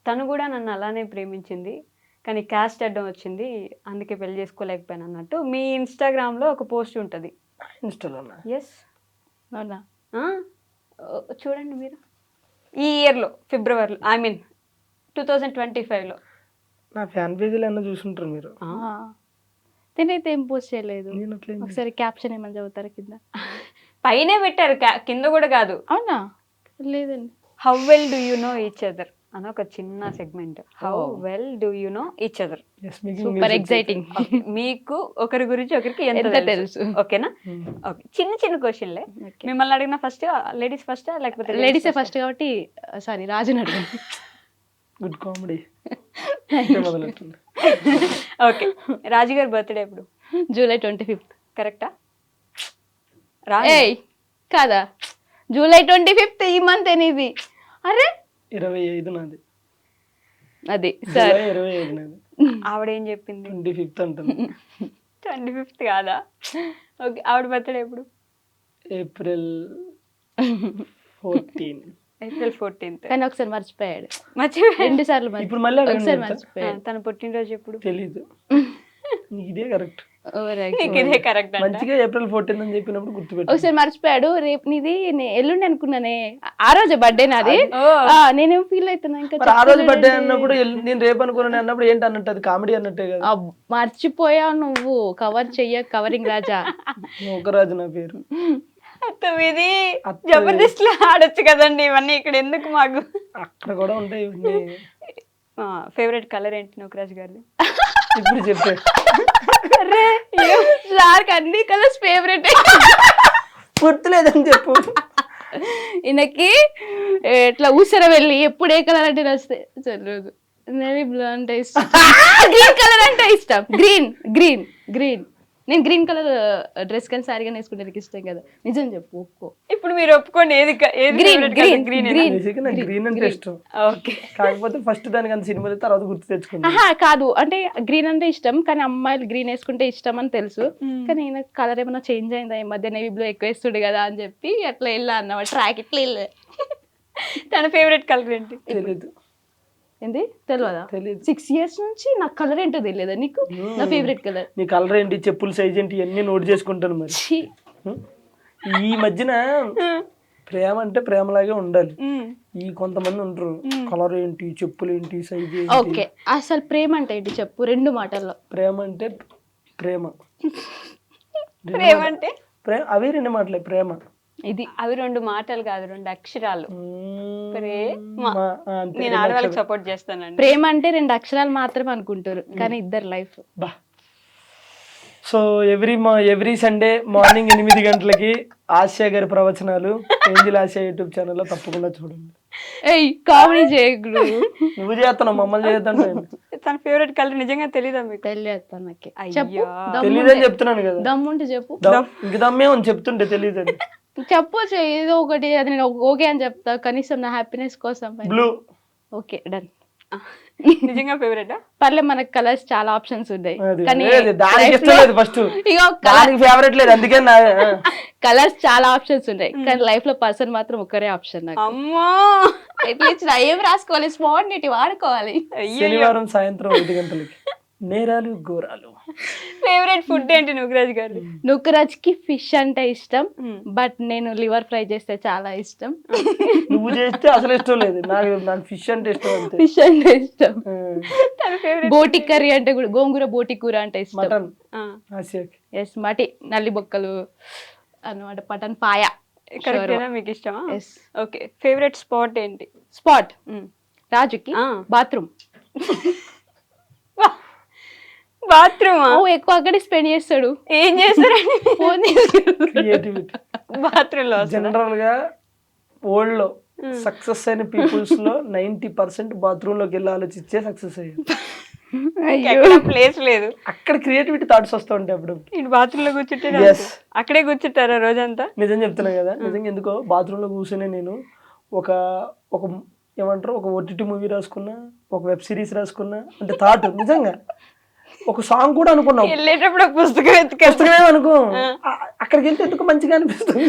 తను కూడా నన్ను అలానే ప్రేమించింది కానీ క్యాస్ట్ అడ్డం వచ్చింది అందుకే పెళ్లి చేసుకోలేకపోయాను అన్నట్టు మీ ఇన్స్టాగ్రామ్ లో ఒక పోస్ట్ ఉంటది. ఎస్, అవునా? చూడండి మీరు. ఈ ఇయర్లో ఫిబ్రవరిలో, ఐ మీన్ 2025లో నా ఫ్యాన్ పేజీలో అన్న చూసుంటారు మీరు. నేనైతే ఏం పోస్ట్ చేయలేదు. ఒకసారి క్యాప్షన్ ఏమని చదువుతారు కింద? పైనే పెట్టారు, కింద కూడా కాదు. అవునా? లేదండి. How well do you know each other అని ఒక చిన్న segment. How well do you know each other. Super exciting. మీకు ఒకరి గురించి ఒకరికి ఎంత తెలుసు? ఓకేనా? ఓకే, చిన్న చిన్న క్వశ్చన్లే. మిమ్మల్ని అడిగిన ఫస్ట్ లేడీస్ ఫస్ట్ లేకపోతే లేడీసే ఫస్ట్ కాబట్టి సారీ రాజుని అడిగాను. Good comedy. ఓకే, రాజుగారి బర్త్డే ఎప్పుడు? July 25th. కరెక్టా? కాదా? జూలై 25th ఈ మంత్ అనేది. అరే 25 నాది. అది సార్ 25 నాది. ఆవిడేం చెప్పింది? 25th అంటుంది. 25th కాదా? ఓకే, ఆవిడ బర్త్డే ఎప్పుడు? ఏప్రిల్ 14. April 14th. కానీ ఒకసారి మర్చిపోయాడు. 2 సార్లు ఇప్పుడు మళ్ళీ ఒకసారి మర్చిపోయాడు. తన పుట్టినరోజు ఎప్పుడు? తెలీదు. ఇదే కరెక్ట్. ఇదే కరెక్ట్. మంచిగా ఏప్రిల్ 14 అని చెప్పినప్పుడు గుర్తుపెట్టు. ఒకసారి మర్చిపోయాడు. రేపు నీది ఎల్లుండి అనుకున్నానే, ఆ రోజు బర్త్డే నాది. నేనేం ఫీల్ అవుతున్నా ఇంకా. ఆ రోజు బర్త్డే అన్నప్పుడు నేను రేపు అనుకున్నాను అన్నప్పుడు ఏంటి అన్నట్టు? అది కామెడీ అన్నట్టే కదా. మర్చిపోయావు నువ్వు. కవరింగ్ రాజా. ఒక రాజు నా పేరు. ఇది జబర్దస్త్ లో ఆడొచ్చు కదండి ఇవన్నీ, ఇక్కడ ఎందుకు మాకు? అక్కడ కూడా ఉంటాయి ఇవన్నీ. ఫేవరెట్ కలర్ ఏంటి నూకరాజు గారిది? ఇప్పుడు చెప్పే. అన్ని కలర్స్ ఫేవరెట్. గుర్తులేదని చెప్పు. ఈయనకి ఇట్లా ఊసర వెళ్ళి ఎప్పుడు ఏ కలర్ అంటే వస్తే చల్లదు. నేవీ బ్లూ అంటే ఇష్టం. గ్రీన్ కలర్ అంటే ఇష్టం. గ్రీన్ గ్రీన్ గ్రీన్ నేను గ్రీన్ కలర్ డ్రెస్ కానీ సారీ కానీ వేసుకుంటే నాకు ఇష్టం కదా. నిజం చెప్పు, ఒప్పుకో. ఇప్పుడు మీరు ఒప్పుకోండి, ఏది green green green green green అంటే ఇష్టం. ఓకే, కాకపోతే ఫస్ట్ దానికి అంత సినిమా తర్వాత గుర్తు తెచ్చుకున్నా. కాదు అంటే గ్రీన్ అంటే ఇష్టం కానీ అమ్మాయిలు గ్రీన్ వేసుకుంటే ఇష్టం అని తెలుసు. కానీ ఈయన కలర్ ఏమైనా చేంజ్ అయిందా ఈ మధ్య, నేవీ బ్లూ ఎక్కువ వేస్తుండే కదా అని చెప్పి అట్లా వెళ్ళా అన్నమాట. ట్రాక్ ఇట్లా వెళ్ళే. తన ఫేవరెట్ కలర్ ఏంటి? తెలీదు. ఏంది తెలియదా? 6 years నుంచి నాకు కలర్ ఏంటో తెలియదా నీకు? నా ఫేవరెట్ కలర్. నీ కలర్ ఏంటి, చెప్పుల సైజ్ ఏంటి, ఇవన్నీ నోట్ చేసుకుంటాను. మరి ఈ మధ్యన ప్రేమ అంటే ప్రేమలాగే ఉండాలి. ఈ కొంతమంది ఉంటారు కలర్ ఏంటి, చెప్పులు ఏంటి, సైజ్ ఏంటి. ఓకే, అసలు ప్రేమ అంటే ఏంటి చెప్పు 2 మాటల్లో. ప్రేమ అంటే ప్రేమ. ప్రేమ అంటే అవి 2 మాటలే. ప్రేమ ఇది అవి 2 మాటలు కాదు, 2 అక్షరాలు. నేను ఆడవాళ్ళకి సపోర్ట్ చేస్తానండి. ప్రేమ అంటే 2 అక్షరాలు మాత్రమే అనుకుంటారు కానీ ఇద్దరు life. So every Sunday morning 8 గంటలకి ఆసియా గారి ప్రవచనాలు ఏంజిల్ ఆసియా యూట్యూబ్ ఛానల్లో తప్పకుండా చూడండి. కామెడీ చేయకుడు. నువ్వు చేస్తున్నావు, మమ్మల్ని చేద్దాం. తన ఫేవరెట్ కలర్ నిజంగా తెలీదా మీకు? తెలియదు నాకు. తెలీదని చెప్తున్నాను కదా. దమ్ముంటే చెప్పు. ఇంక దమ్మే అని చెప్తుంటే తెలియదని చెప్పొచ్చు ఏదో ఒకటి. అది నేను ఓకే అని చెప్తా కనీసం నా హ్యాపీనెస్ కోసం. బ్లూ. Okay done. నిజంగా ఫేవరెట్? పర్లే, మనకు కలర్స్ చాలా ఆప్షన్స్ ఉన్నాయి కానీ కలర్స్ చాలా ఆప్షన్స్ ఉన్నాయి కానీ లైఫ్ లో పర్సన్ మాత్రం ఒకరే ఆప్షన్ నాకు. అమ్మో, ఎట్లా ఏం రాసుకోవాలి, స్పాంటేనిటీ వాడుకోవాలి. శనివారం సాయంత్రం 5 గంటలకి నేరాలు ఘోరాలు. ఫేవరెట్ ఫుడ్ ఏంటి నూకరాజ్ గారు? నూకరాజ్ కి ఫిష్ అంటే ఇష్టం, బట్ నేను లివర్ ఫ్రై చేస్తే చాలా ఇష్టం. నువ్వు చేస్తే అసలు ఇష్టం లేదు నాకు ఫిష్ అంటే ఇష్టం. ఫిష్ అంటే ఇష్టం. బోటి కర్రీ అంటే కూడా, గోంగూర బోటి కూర అంటే ఇష్టం. మటన్ ఎస్, మటి నల్లి బొక్కలు అన్నమాట. మటన్ పాయ మీకు ఇష్టమా? ఓకే, ఫేవరెట్ స్పాట్ ఏంటి? స్పాట్ రాజుకి బాత్రూమ్. బాత్రూమా? ఓ ఎక్కువ అక్కడే స్పెండ్ చేస్తాడు. ఏం చేస్తారండి ఫోన్ క్రియేటివిటీ. బాత్రూమ్ లో? జనరల్ గా వరల్డ్ లో సక్సెస్ అయిన పీపుల్స్ లో 90% బాత్రూమ్ లోకి వెళ్ళి ఆలోచించే సక్సెస్ అయ్యారు. ఎక్కడ ప్లేస్ లేదు, అక్కడ క్రియేటివిటీ థాట్స్ వస్తూ ఉంటాయి అప్పుడు. ఇటు బాత్రూమ్ లో కూర్చుంటే Yes. అక్కడే కూర్చుంటారా రోజంతా? నిజం చెప్తున్నా కదా, నిజంగా ఎందుకో బాత్రూమ్ లో కూర్చొని నేను ఒక ఒక ఏమంటారు ఒక ఓటీటీ మూవీ రాసుకున్నా, ఒక వెబ్ సిరీస్ రాసుకున్నా అంటే థాట్ నిజంగా ఒక సాంగ్ కూడా అనుకున్నాం. వెళ్ళేటప్పుడు ఒక పుస్తకం పుస్తకమే అనుకో, అక్కడికి వెళ్తే ఎందుకు మంచిగా అనిపిస్తుంది.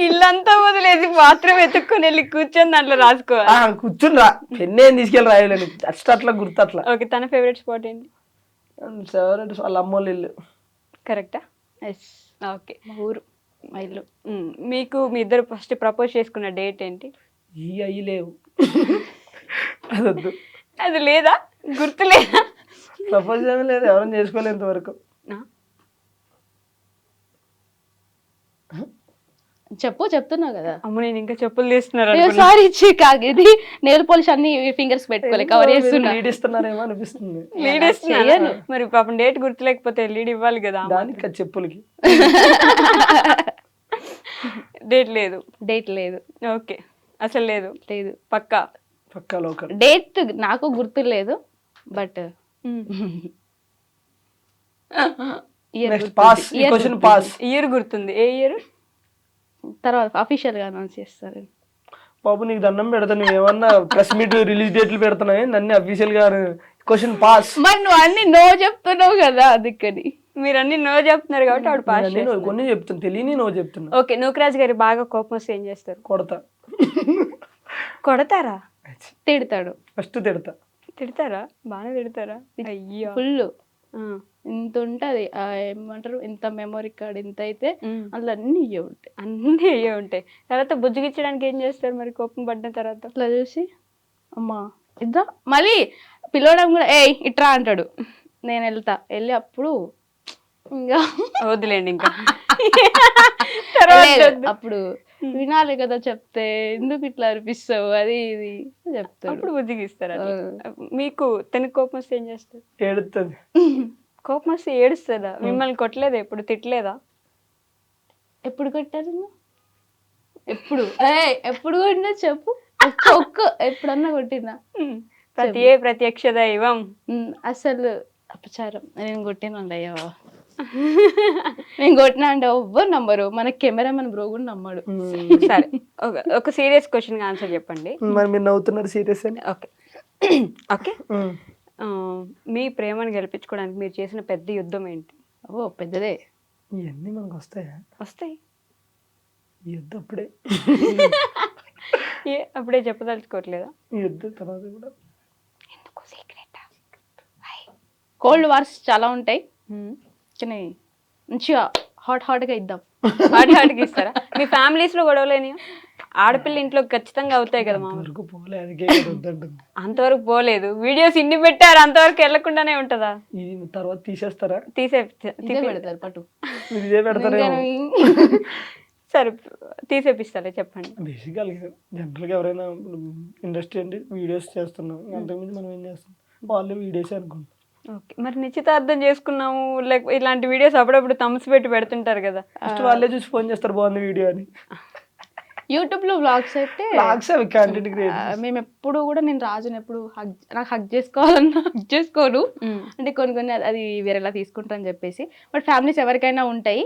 ఇల్లంతా వదిలేసి బాత్రూమ్ ఎత్తుక్కొని వెళ్ళి కూర్చొని దాంట్లో రాసుకోవాలి. కూర్చుని రా, పెన్ను ఏం తీసుకెళ్ళి రాయాలని అట్లా గుర్తు అట్లా. ఓకే, తన ఫేవరెట్ స్పాట్ ఏంటి? ఫేవరెట్ వాళ్ళ అమ్మోళ్ళ ఇల్లు. కరెక్టా? Yes, okay. మా ఊరు, మా ఇల్లు. మీకు మీ ఇద్దరు ఫస్ట్ ప్రపోజ్ చేసుకున్న డేట్ ఏంటి? ఈ అయ్యి లేవు, అదొద్దు. అది లేదా, గుర్తు లేదా? ప్రపోజ్ ఏమీ లేదు, ఎవరైనా చేసుకోలేదు ఇంతవరకు. చెప్తున్నావు కదా. అమ్మ నేను ఇంకా చెప్పులు తీస్తున్నారు. సారీ ఇది నెయిల్ పాలిష్ అన్ని ఫింగర్స్ పెట్టుకోలే, కవర్ చేస్తున్నా. లీడ్ ఇస్తున్నారేమో అనిపిస్తుంది. లీడ్ ఇస్తున్నాను మరి, పాపం డేట్ గుర్తు లేకపోతే లీడ్ ఇవ్వాలి కదా. దానికి చెప్పులకి డేట్ లేదు. డేట్ లేదు. ఓకే, అసలు లేదు. లేదు, పక్కా పక్కా లోకల్. డేట్ నాకు గుర్తు లేదు, బట్ ఇయర్ గుర్తుంది. ఏ ఇయర్? తర్వాత అఫీషియల్ గా అనౌన్స్ చేస్తారు. బాబు నీకు దండం పెడతా, నువ్వు ఏమన్నా ప్రెస్ మీట్ రిలీజ్ డేట్లు పెడుతున్నాయి, నన్ను అఫీషియల్ గా క్వశ్చన్ పాస్. మరి నువ్వు అన్ని నో చెప్తున్నావు కదా, అందుకని. మీరు అన్ని నో చెప్తున్నారు కాబట్టి ఆవిడ పాస్. కొన్ని చెప్తాను, తెలియని నో చెప్తున్నా. ఓకే, నూకరాజ్ గారి బాగా కోపం వస్తే ఏం చేస్తారు? కొడతా. కొడతారా? తిడతాడు. ఫస్ట్ తిడతా. తిడతారా? బాగానే తిడతారా? అయ్యో, ఫుల్. ఇంత ఉంటది, ఏమంటారు, ఇంత మెమరీ కార్డ్ ఇంత అయితే అందులో అన్ని ఇయ్యే ఉంటాయి. అన్నీ అయ్యే ఉంటాయి. తర్వాత బుజ్జిగిచ్చడానికి ఏం చేస్తారు మరి కోపం పడిన తర్వాత? అట్లా చూసి అమ్మా ఇద్దా, మళ్ళీ పిలవడం కూడా ఇట్రా అంటాడు. నేను వెళ్తా, వెళ్ళి అప్పుడు ఇంకా వదిలేండి ఇంకా అప్పుడు వినాలి కదా, చెప్తే ఎందుకు ఇట్లా అనిపిస్తావు అది ఇది చెప్తాడు. అప్పుడు బుజ్జిగిస్తారు. మీకు తనకి కోపం వస్తే ఏం చేస్తారు? ఏడుతుంది. కోపం వస్తే ఏడుస్తుందా? మిమ్మల్ని కొట్టలేదా, ఎప్పుడు తిట్టలేదా? ఎప్పుడు కొట్టారు? ఎప్పుడు ఎప్పుడు కొట్టినా చెప్పు, ఒక్క ఎప్పుడన్నా కొట్టినా? ప్రత్యక్ష దైవం. అసలు అపచారం, నేను కొట్టినండి అయ్యా. నేను కొట్టినా అంటే ఎవ్వరు నమ్మరు, మన కెమెరామెన్ బ్రో కూడా నమ్మడు. సరే, ఒక సీరియస్ క్వశ్చన్ ఆన్సర్ చెప్పండి. మరి మీరు నవ్వుతున్నారు సీరియస్ అని. ఓకే ఓకే, మీ ప్రేమను గెలిపించుకోవడానికి మీరు చేసిన పెద్ద యుద్ధం ఏంటి? ఓ పెద్దదే. ఇవన్నీ మనకు వస్తాయా? వస్తాయి. ఈ యుద్ధం అప్పుడే అప్పుడే చెప్పదలుచుకోవట్లేదా? ఈ యుద్ధం తర్వాత కూడా ఎందుకు సీక్రెట్? కోల్డ్ వార్స్ చాలా ఉంటాయి, కానీ మంచిగా హాట్గా ఇద్దాం. హాట్గా ఇస్తారా? మీ ఫ్యామిలీస్ లో గొడవలేని? ఆడపిల్ల ఇంట్లో ఖచ్చితంగా అవుతాయి కదా. అంతవరకు పోలేదు, వీడియోస్ ఇన్ని పెట్టారు, అంతవరకు వెళ్లకుండానే ఉంటదా? తర్వాత తీసేస్తారా? పెడతారు పట్టు, ఇదే పెడతారా? సరే తీసేపిస్తారా చెప్పండి. బేసిక్గా జనరల్ గా ఎవరైనా ఇండస్ట్రీ అంటే వీడియోస్ చేస్తున్నాం, అంతకుమించి మనం ఏం చేస్తాం, వాళ్ళు వీడియోస్ అనుకుంటాం. ఓకే, మరి నిశ్చితార్థం చేసుకున్నాము లేకపోతే ఇలాంటి వీడియోస్ అప్పుడప్పుడు థమ్స్ పెట్టి పెడుతుంటారు కదా, ఫస్ట్ వాళ్ళే చూసి ఫోన్ చేస్తారు బాగుంది వీడియో అని. యూట్యూబ్ లో వ్లాగ్స్ అయితే మేము ఎప్పుడు కూడా, నేను రాజుని ఎప్పుడు నాకు హగ్ చేసుకోవాలన్నా హగ్ చేసుకోను, అంటే కొన్ని అది వేరేలా తీసుకుంటా అని చెప్పేసి. బట్ ఫ్యామిలీస్ ఎవరికైనా ఉంటాయి,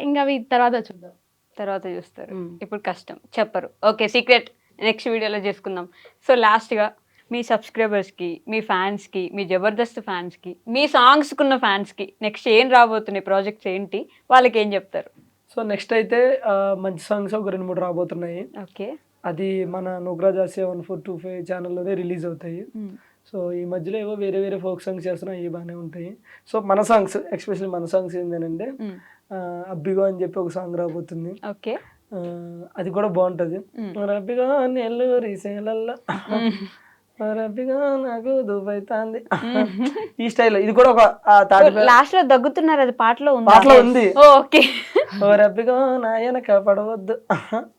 ఇంకా అవి తర్వాత చూద్దాం, తర్వాత చూస్తారు. ఇప్పుడు కష్టం చెప్పరు. ఓకే, సీక్రెట్ నెక్స్ట్ వీడియోలో చేసుకుందాం. సో లాస్ట్గా మీ సబ్స్క్రైబర్స్కి, మీ ఫ్యాన్స్కి, మీ జబర్దస్త్ ఫ్యాన్స్కి, మీ సాంగ్స్కున్న ఫ్యాన్స్కి నెక్స్ట్ ఏం రాబోతున్నాయి, ప్రాజెక్ట్స్ ఏంటి, వాళ్ళకి ఏం చెప్తారు? సో నెక్స్ట్ అయితే మంచి సాంగ్స్ ఒక 2-3 రాబోతున్నాయి. ఓకే, అది మన నూకరాజ్ ఆసియా 1425 ఛానల్లోనే రిలీజ్ అవుతాయి. సో ఈ మధ్యలో ఏవో వేరే వేరే ఫోక్ సాంగ్స్ చేస్తున్నాయి, అవి బాగానే ఉంటాయి. సో మన సాంగ్స్ ఎస్పెషల్లీ మన సాంగ్స్ ఏంటంటే అబ్బిగో అని చెప్పి ఒక సాంగ్ రాబోతుంది. ఓకే, అది కూడా బాగుంటుంది. అబ్బిగో నెల్లూరి సేలల్లో రబ్బిగా నాకు దుబాయ్ తాంది ఈ స్టైల్. ఇది కూడా ఒక తాటి లాస్ట్ లో దగ్గుతున్నారు, అది పాటలో ఉంది. పాటలో ఉంది. ఓకే. ఓ రబ్బిగా నాయన కాపాడవద్దు,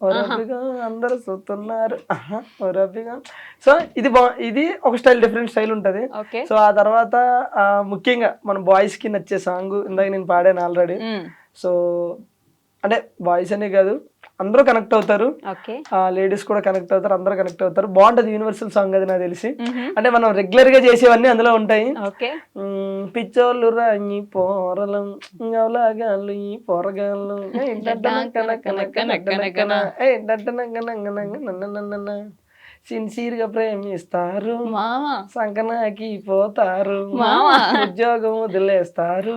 ఓ రబ్బిగా అందరూ చూస్తున్నారు, ఓ రబ్బిగా. సో ఇది ఇది ఒక స్టైల్, డిఫరెంట్ స్టైల్ ఉంటది. ఓకే. సో ఆ తర్వాత ముఖ్యంగా మన బాయ్స్ కి నచ్చే సాంగ్ ఇందాక నేను పాడాను ఆల్రెడీ. సో అంటే బాయ్స్ అనే కాదు, అందరూ కనెక్ట్ అవుతారు, లేడీస్ కూడా కనెక్ట్ అవుతారు, అందరూ కనెక్ట్ అవుతారు. బాగుంటది, యూనివర్సల్ సాంగ్ అది నాకు తెలిసి. అంటే మనం రెగ్యులర్ గా చేసేవన్నీ అందులో ఉంటాయి. పిచ్చోళ్ళు రాయి పోరలు అవలాగాళ్ళు ఈ పోరగాళ్ళు సిన్సియర్ గా ప్రేమిస్తారు, సంకనాకి పోతారు, ఉద్యోగం వదిలేస్తారు,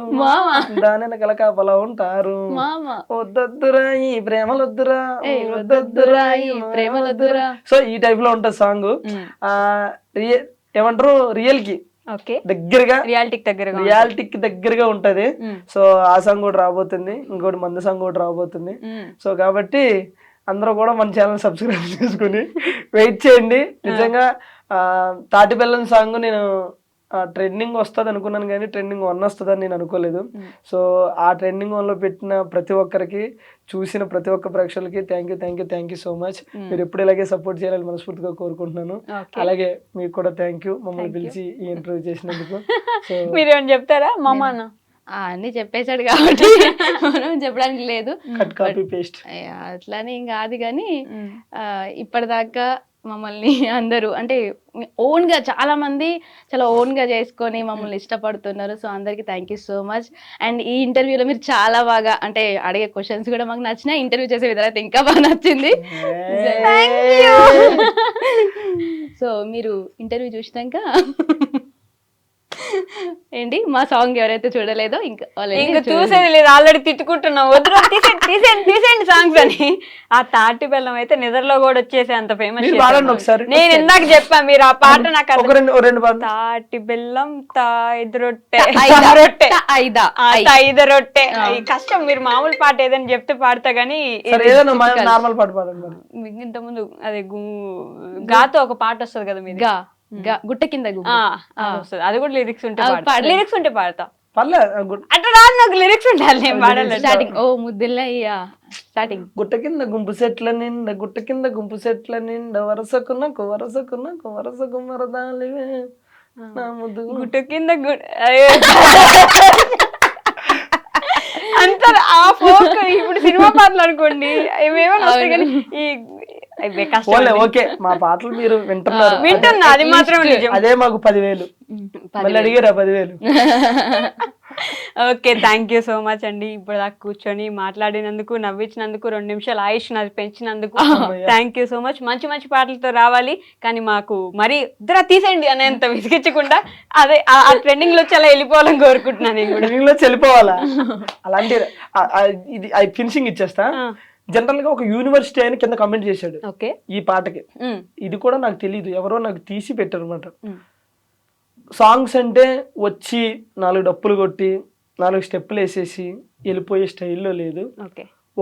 దాని వెనకాల కాపలా ఉంటారు, వద్దొద్దురా ఈ ప్రేమలొద్దురా, వద్దొద్దురా ఈ ప్రేమలొద్దురా. సో ఈ టైప్ లో ఉంటది సాంగ్. ఏమంటారు, రియల్ కి దగ్గరగా, రియాలిటీకి దగ్గరగా ఉంటది. సో ఆ సాంగ్ కూడా రాబోతుంది, ఇంకోటి మందు సాంగ్ కూడా రాబోతుంది. సో కాబట్టి అందరూ కూడా మన ఛానల్ సబ్స్క్రైబ్ చేసుకుని వెయిట్ చేయండి. నిజంగా తాటి బెల్లం సాంగ్ నేను ట్రెండింగ్ వస్తుంది అనుకున్నాను, కానీ ట్రెండింగ్ 1 వస్తుందని నేను అనుకోలేదు. సో ఆ ట్రెండింగ్ 1లో పెట్టిన ప్రతి ఒక్కరికి, చూసిన ప్రతి ఒక్క ప్రేక్షకులకి థ్యాంక్ యూ సో మచ్. మీరు ఎప్పుడు ఇలాగే సపోర్ట్ చేయాలని మనస్ఫూర్తిగా కోరుకుంటున్నాను. అలాగే మీకు కూడా థ్యాంక్ యూ, మమ్మల్ని పిలిచి ఈ ఇంటర్వ్యూ చేసినందుకు. మీరు ఏమైనా చెప్తారా? మామా అన్ని చెప్పేశాడు కాబట్టి మనం చెప్పడానికి లేదు, అట్లానే ఇంకా అది. కానీ ఇప్పటిదాకా మమ్మల్ని అందరూ అంటే ఓన్ గా చాలా మంది చాలా ఓన్ గా చేసుకొని మమ్మల్ని ఇష్టపడుతున్నారు. సో అందరికి thank you so much. And ఈ ఇంటర్వ్యూలో మీరు చాలా బాగా అంటే అడిగే క్వశ్చన్స్ కూడా మాకు నచ్చినాయి, ఇంటర్వ్యూ చేసే విధానం అయితే ఇంకా బాగా నచ్చింది. సో మీరు ఇంటర్వ్యూ చూసినాక ఏంటి మా సాంగ్ ఎవరైతే చూడలేదో ఇంకా చూసేది లేదు, ఆల్రెడీ తిట్టుకుంటున్నాం, వద్దు తీసేయండి సాంగ్స్ అని. ఆ తాటి బెల్లం అయితే నిద్రలో కూడా వచ్చేసి అంత ఫేమస్. నేను ఇందాక చెప్పా, మీరు ఆ పాట నాకు తాటి బెల్లం తాయిదు రొట్టె ఐదు రొట్టె కష్టం. మీరు మామూలు పాట ఏదైనా చెప్తే పాడతా గానీ నార్మల్ పాట పాడండి. ఇంత ముందు అదే గాతో ఒక పాట వస్తుంది కదా మీరు, గుట్ట కింద అది కూడా లిరిక్స్ ఉంటే లిరిక్స్ ఉంటే పాడతా. అట్లా రాదు, నాకు లిరిక్స్ ఉండాలి, నేను పాడాలి. స్టార్టింగ్ ఓ ముద్దులయ్యా స్టార్టింగ్. గుట్ట కింద గుంపు సెట్ల నిండా, గుట్ట కింద గుంపు సెట్ల నిండా, వరసకున్నకు మరదాలివే నా ముద్దు గుట్ట కింద అంత ఆ ఫోక్. ఇప్పుడు సినిమా పాటలు అనుకోండి ఏమేమో వస్తాయి, కానీ ఈ ఓకే మా పాటలు మీరు వింటున్నా, అది మాత్రం అదే మాకు 10,000 అడిగారా 10,000. Okay, thank you so much అండి. ఇప్పుడు దాకా కూర్చొని మాట్లాడినందుకు, నవ్వించినందుకు, 2 నిమిషాలు ఆయుష్ నాది పెంచినందుకు థ్యాంక్ యూ సో మచ్. మంచి మంచి పాటలతో రావాలి, కానీ మాకు మరి ఇద్దరు తీసేయండి అనేంత విసిగించకుండా అదే ఆ ట్రెండింగ్ లో చాలా వెళ్ళిపోవాలని కోరుకుంటున్నాను. నేను ట్రెండింగ్ లో వెళ్ళిపోవాలా అలాంటి ఇది ఫినిషింగ్ ఇచ్చేస్తా. జనరల్ గా ఒక యూనివర్సిటీ ఆయన కింద కామెంట్ చేశాడు ఈ పాటకి. ఇది కూడా నాకు తెలియదు, ఎవరో నాకు తీసి పెట్టారు అనమాట. సాంగ్స్ అంటే వచ్చి 4 డప్పులు కొట్టి 4 స్టెప్పులు వేసేసి వెళ్ళిపోయే స్టైల్లో లేదు.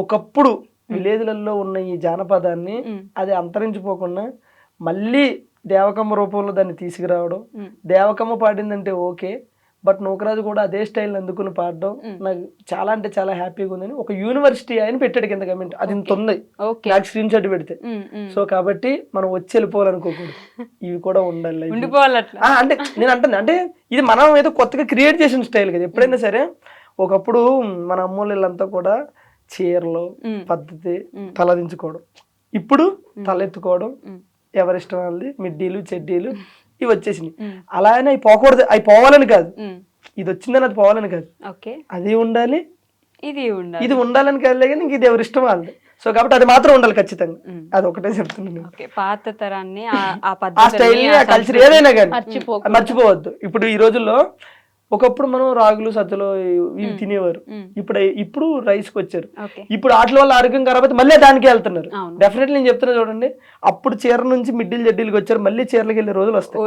ఒకప్పుడు విలేజ్లలో ఉన్న ఈ జానపదాన్ని అది అంతరించిపోకుండా మళ్ళీ దేవకమ్మ రూపంలో దాన్ని తీసుకురావడం. దేవకమ్మ పాడిందంటే ఓకే, బట్ నూకరాజు కూడా అదే స్టైల్ అందుకుని పాడడం నాకు చాలా అంటే చాలా హ్యాపీగా ఉందని ఒక యూనివర్సిటీ ఆయన పెట్టాడు కింద కమెంట్. అది ఇంత ఉంది, నాకు స్క్రీన్ షాట్ పెడితే. సో కాబట్టి మనం వచ్చి వెళ్ళిపోవాలనుకోకూడదు, ఇవి కూడా ఉండాలి. అంటే నేను అంటుంది అంటే ఇది మనం ఏదో కొత్తగా క్రియేట్ చేసిన స్టైల్ కదా. ఎప్పుడైనా సరే ఒకప్పుడు మన అమ్మోళ్ళంతా కూడా చీరలు పద్ధతి తలదించుకోవడం, ఇప్పుడు తలెత్తుకోవడం, ఎవరిష్టం వాళ్ళది మిడ్డీలు చెడ్డీలు ఇవి వచ్చేసినాయి. అలా అయినా అవి పోకూడదు, అవి పోవాలని కాదు, ఇది వచ్చిందని అది పోవాలని కాదు, అది ఉండాలి ఇది ఉండాలని కాదు, కానీ ఇంక ఇది ఎవరి ఇష్టం వాళ్ళది. సో కాబట్టి అది మాత్రం ఉండాలి ఖచ్చితంగా, అది ఒకటే చెప్తున్నాను. పాత తరాన్ని ఆ స్టైల్ ఆ కల్చర్ ఏదైనా కానీ మర్చిపోవద్దు. ఇప్పుడు ఈ రోజుల్లో ఒకప్పుడు మనం రాగులు సజ్జలు ఇవి తినేవారు, ఇప్పుడు రైస్ కి వచ్చారు. ఇప్పుడు వాటి వల్ల ఆరోగ్యం ఖరాబ్ అయితే మళ్ళీ దానికి వెళ్తున్నారు. డెఫినెట్లీ నేను చెప్తున్నా చూడండి, అప్పుడు చీర నుంచి మిడ్డీలు జడ్డీలకు వచ్చారు, మళ్ళీ చీరలకు వెళ్ళే రోజులు వస్తాయి.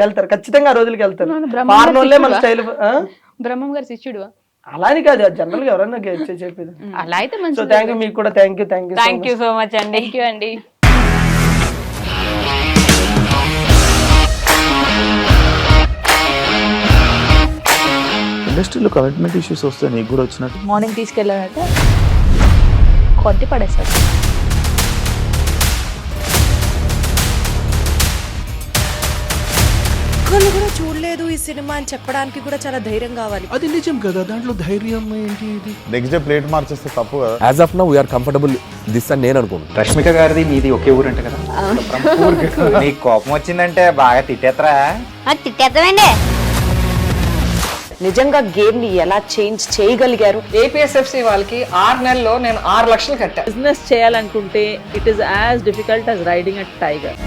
వెళ్తారు ఖచ్చితంగా, ఆ రోజులకి వెళ్తారు. మన స్టైల్ బ్రహ్మం గారి శిష్యుడు అలా అని కాదు, జనరల్ గా ఎవరైనా చెప్పేది అలా అయితే. సో థ్యాంక్ యూ, మీకు కూడా థ్యాంక్ యూ సో మచ్ అండి. ఇండస్ట్రీలో కమిట్మెంట్ ఇష్యూస్ వస్తే నీకు కూడా వచ్చినట్టు. మార్నింగ్ తీసుకెళ్ళాడంటే కొట్టి పడేస్తాడు. ఒక్కళ్ళు కూడా చూడలేదు ఈ సినిమా అని చెప్పడానికి కూడా చాలా ధైర్యం కావాలి. అది నిజం కదా, దాంట్లో ధైర్యం ఏంటి? ఇది నెక్స్ట్ డే ప్లేట్ మార్చేస్తే తప్పు కదా. As of now we're comfortable this అని నేను అనుకుంటున్నాను. రష్మిక గారిది మీది ఒకే ఊరు అంట కదా. నీకు కోపం వచ్చిందంటే బాగా తిట్టేత్తరా? తిట్టేద్దామండి. నిజంగా గేమ్ ని ఎలా చేంజ్ చేయగలిగారు? ఏపీఎస్ఎఫ్సి వాళ్ళకి 6 నెలల్లో నేను 6 లక్షలు కట్టా. బిజినెస్ చేయాలనుకుంటే it is as difficult as riding a tiger.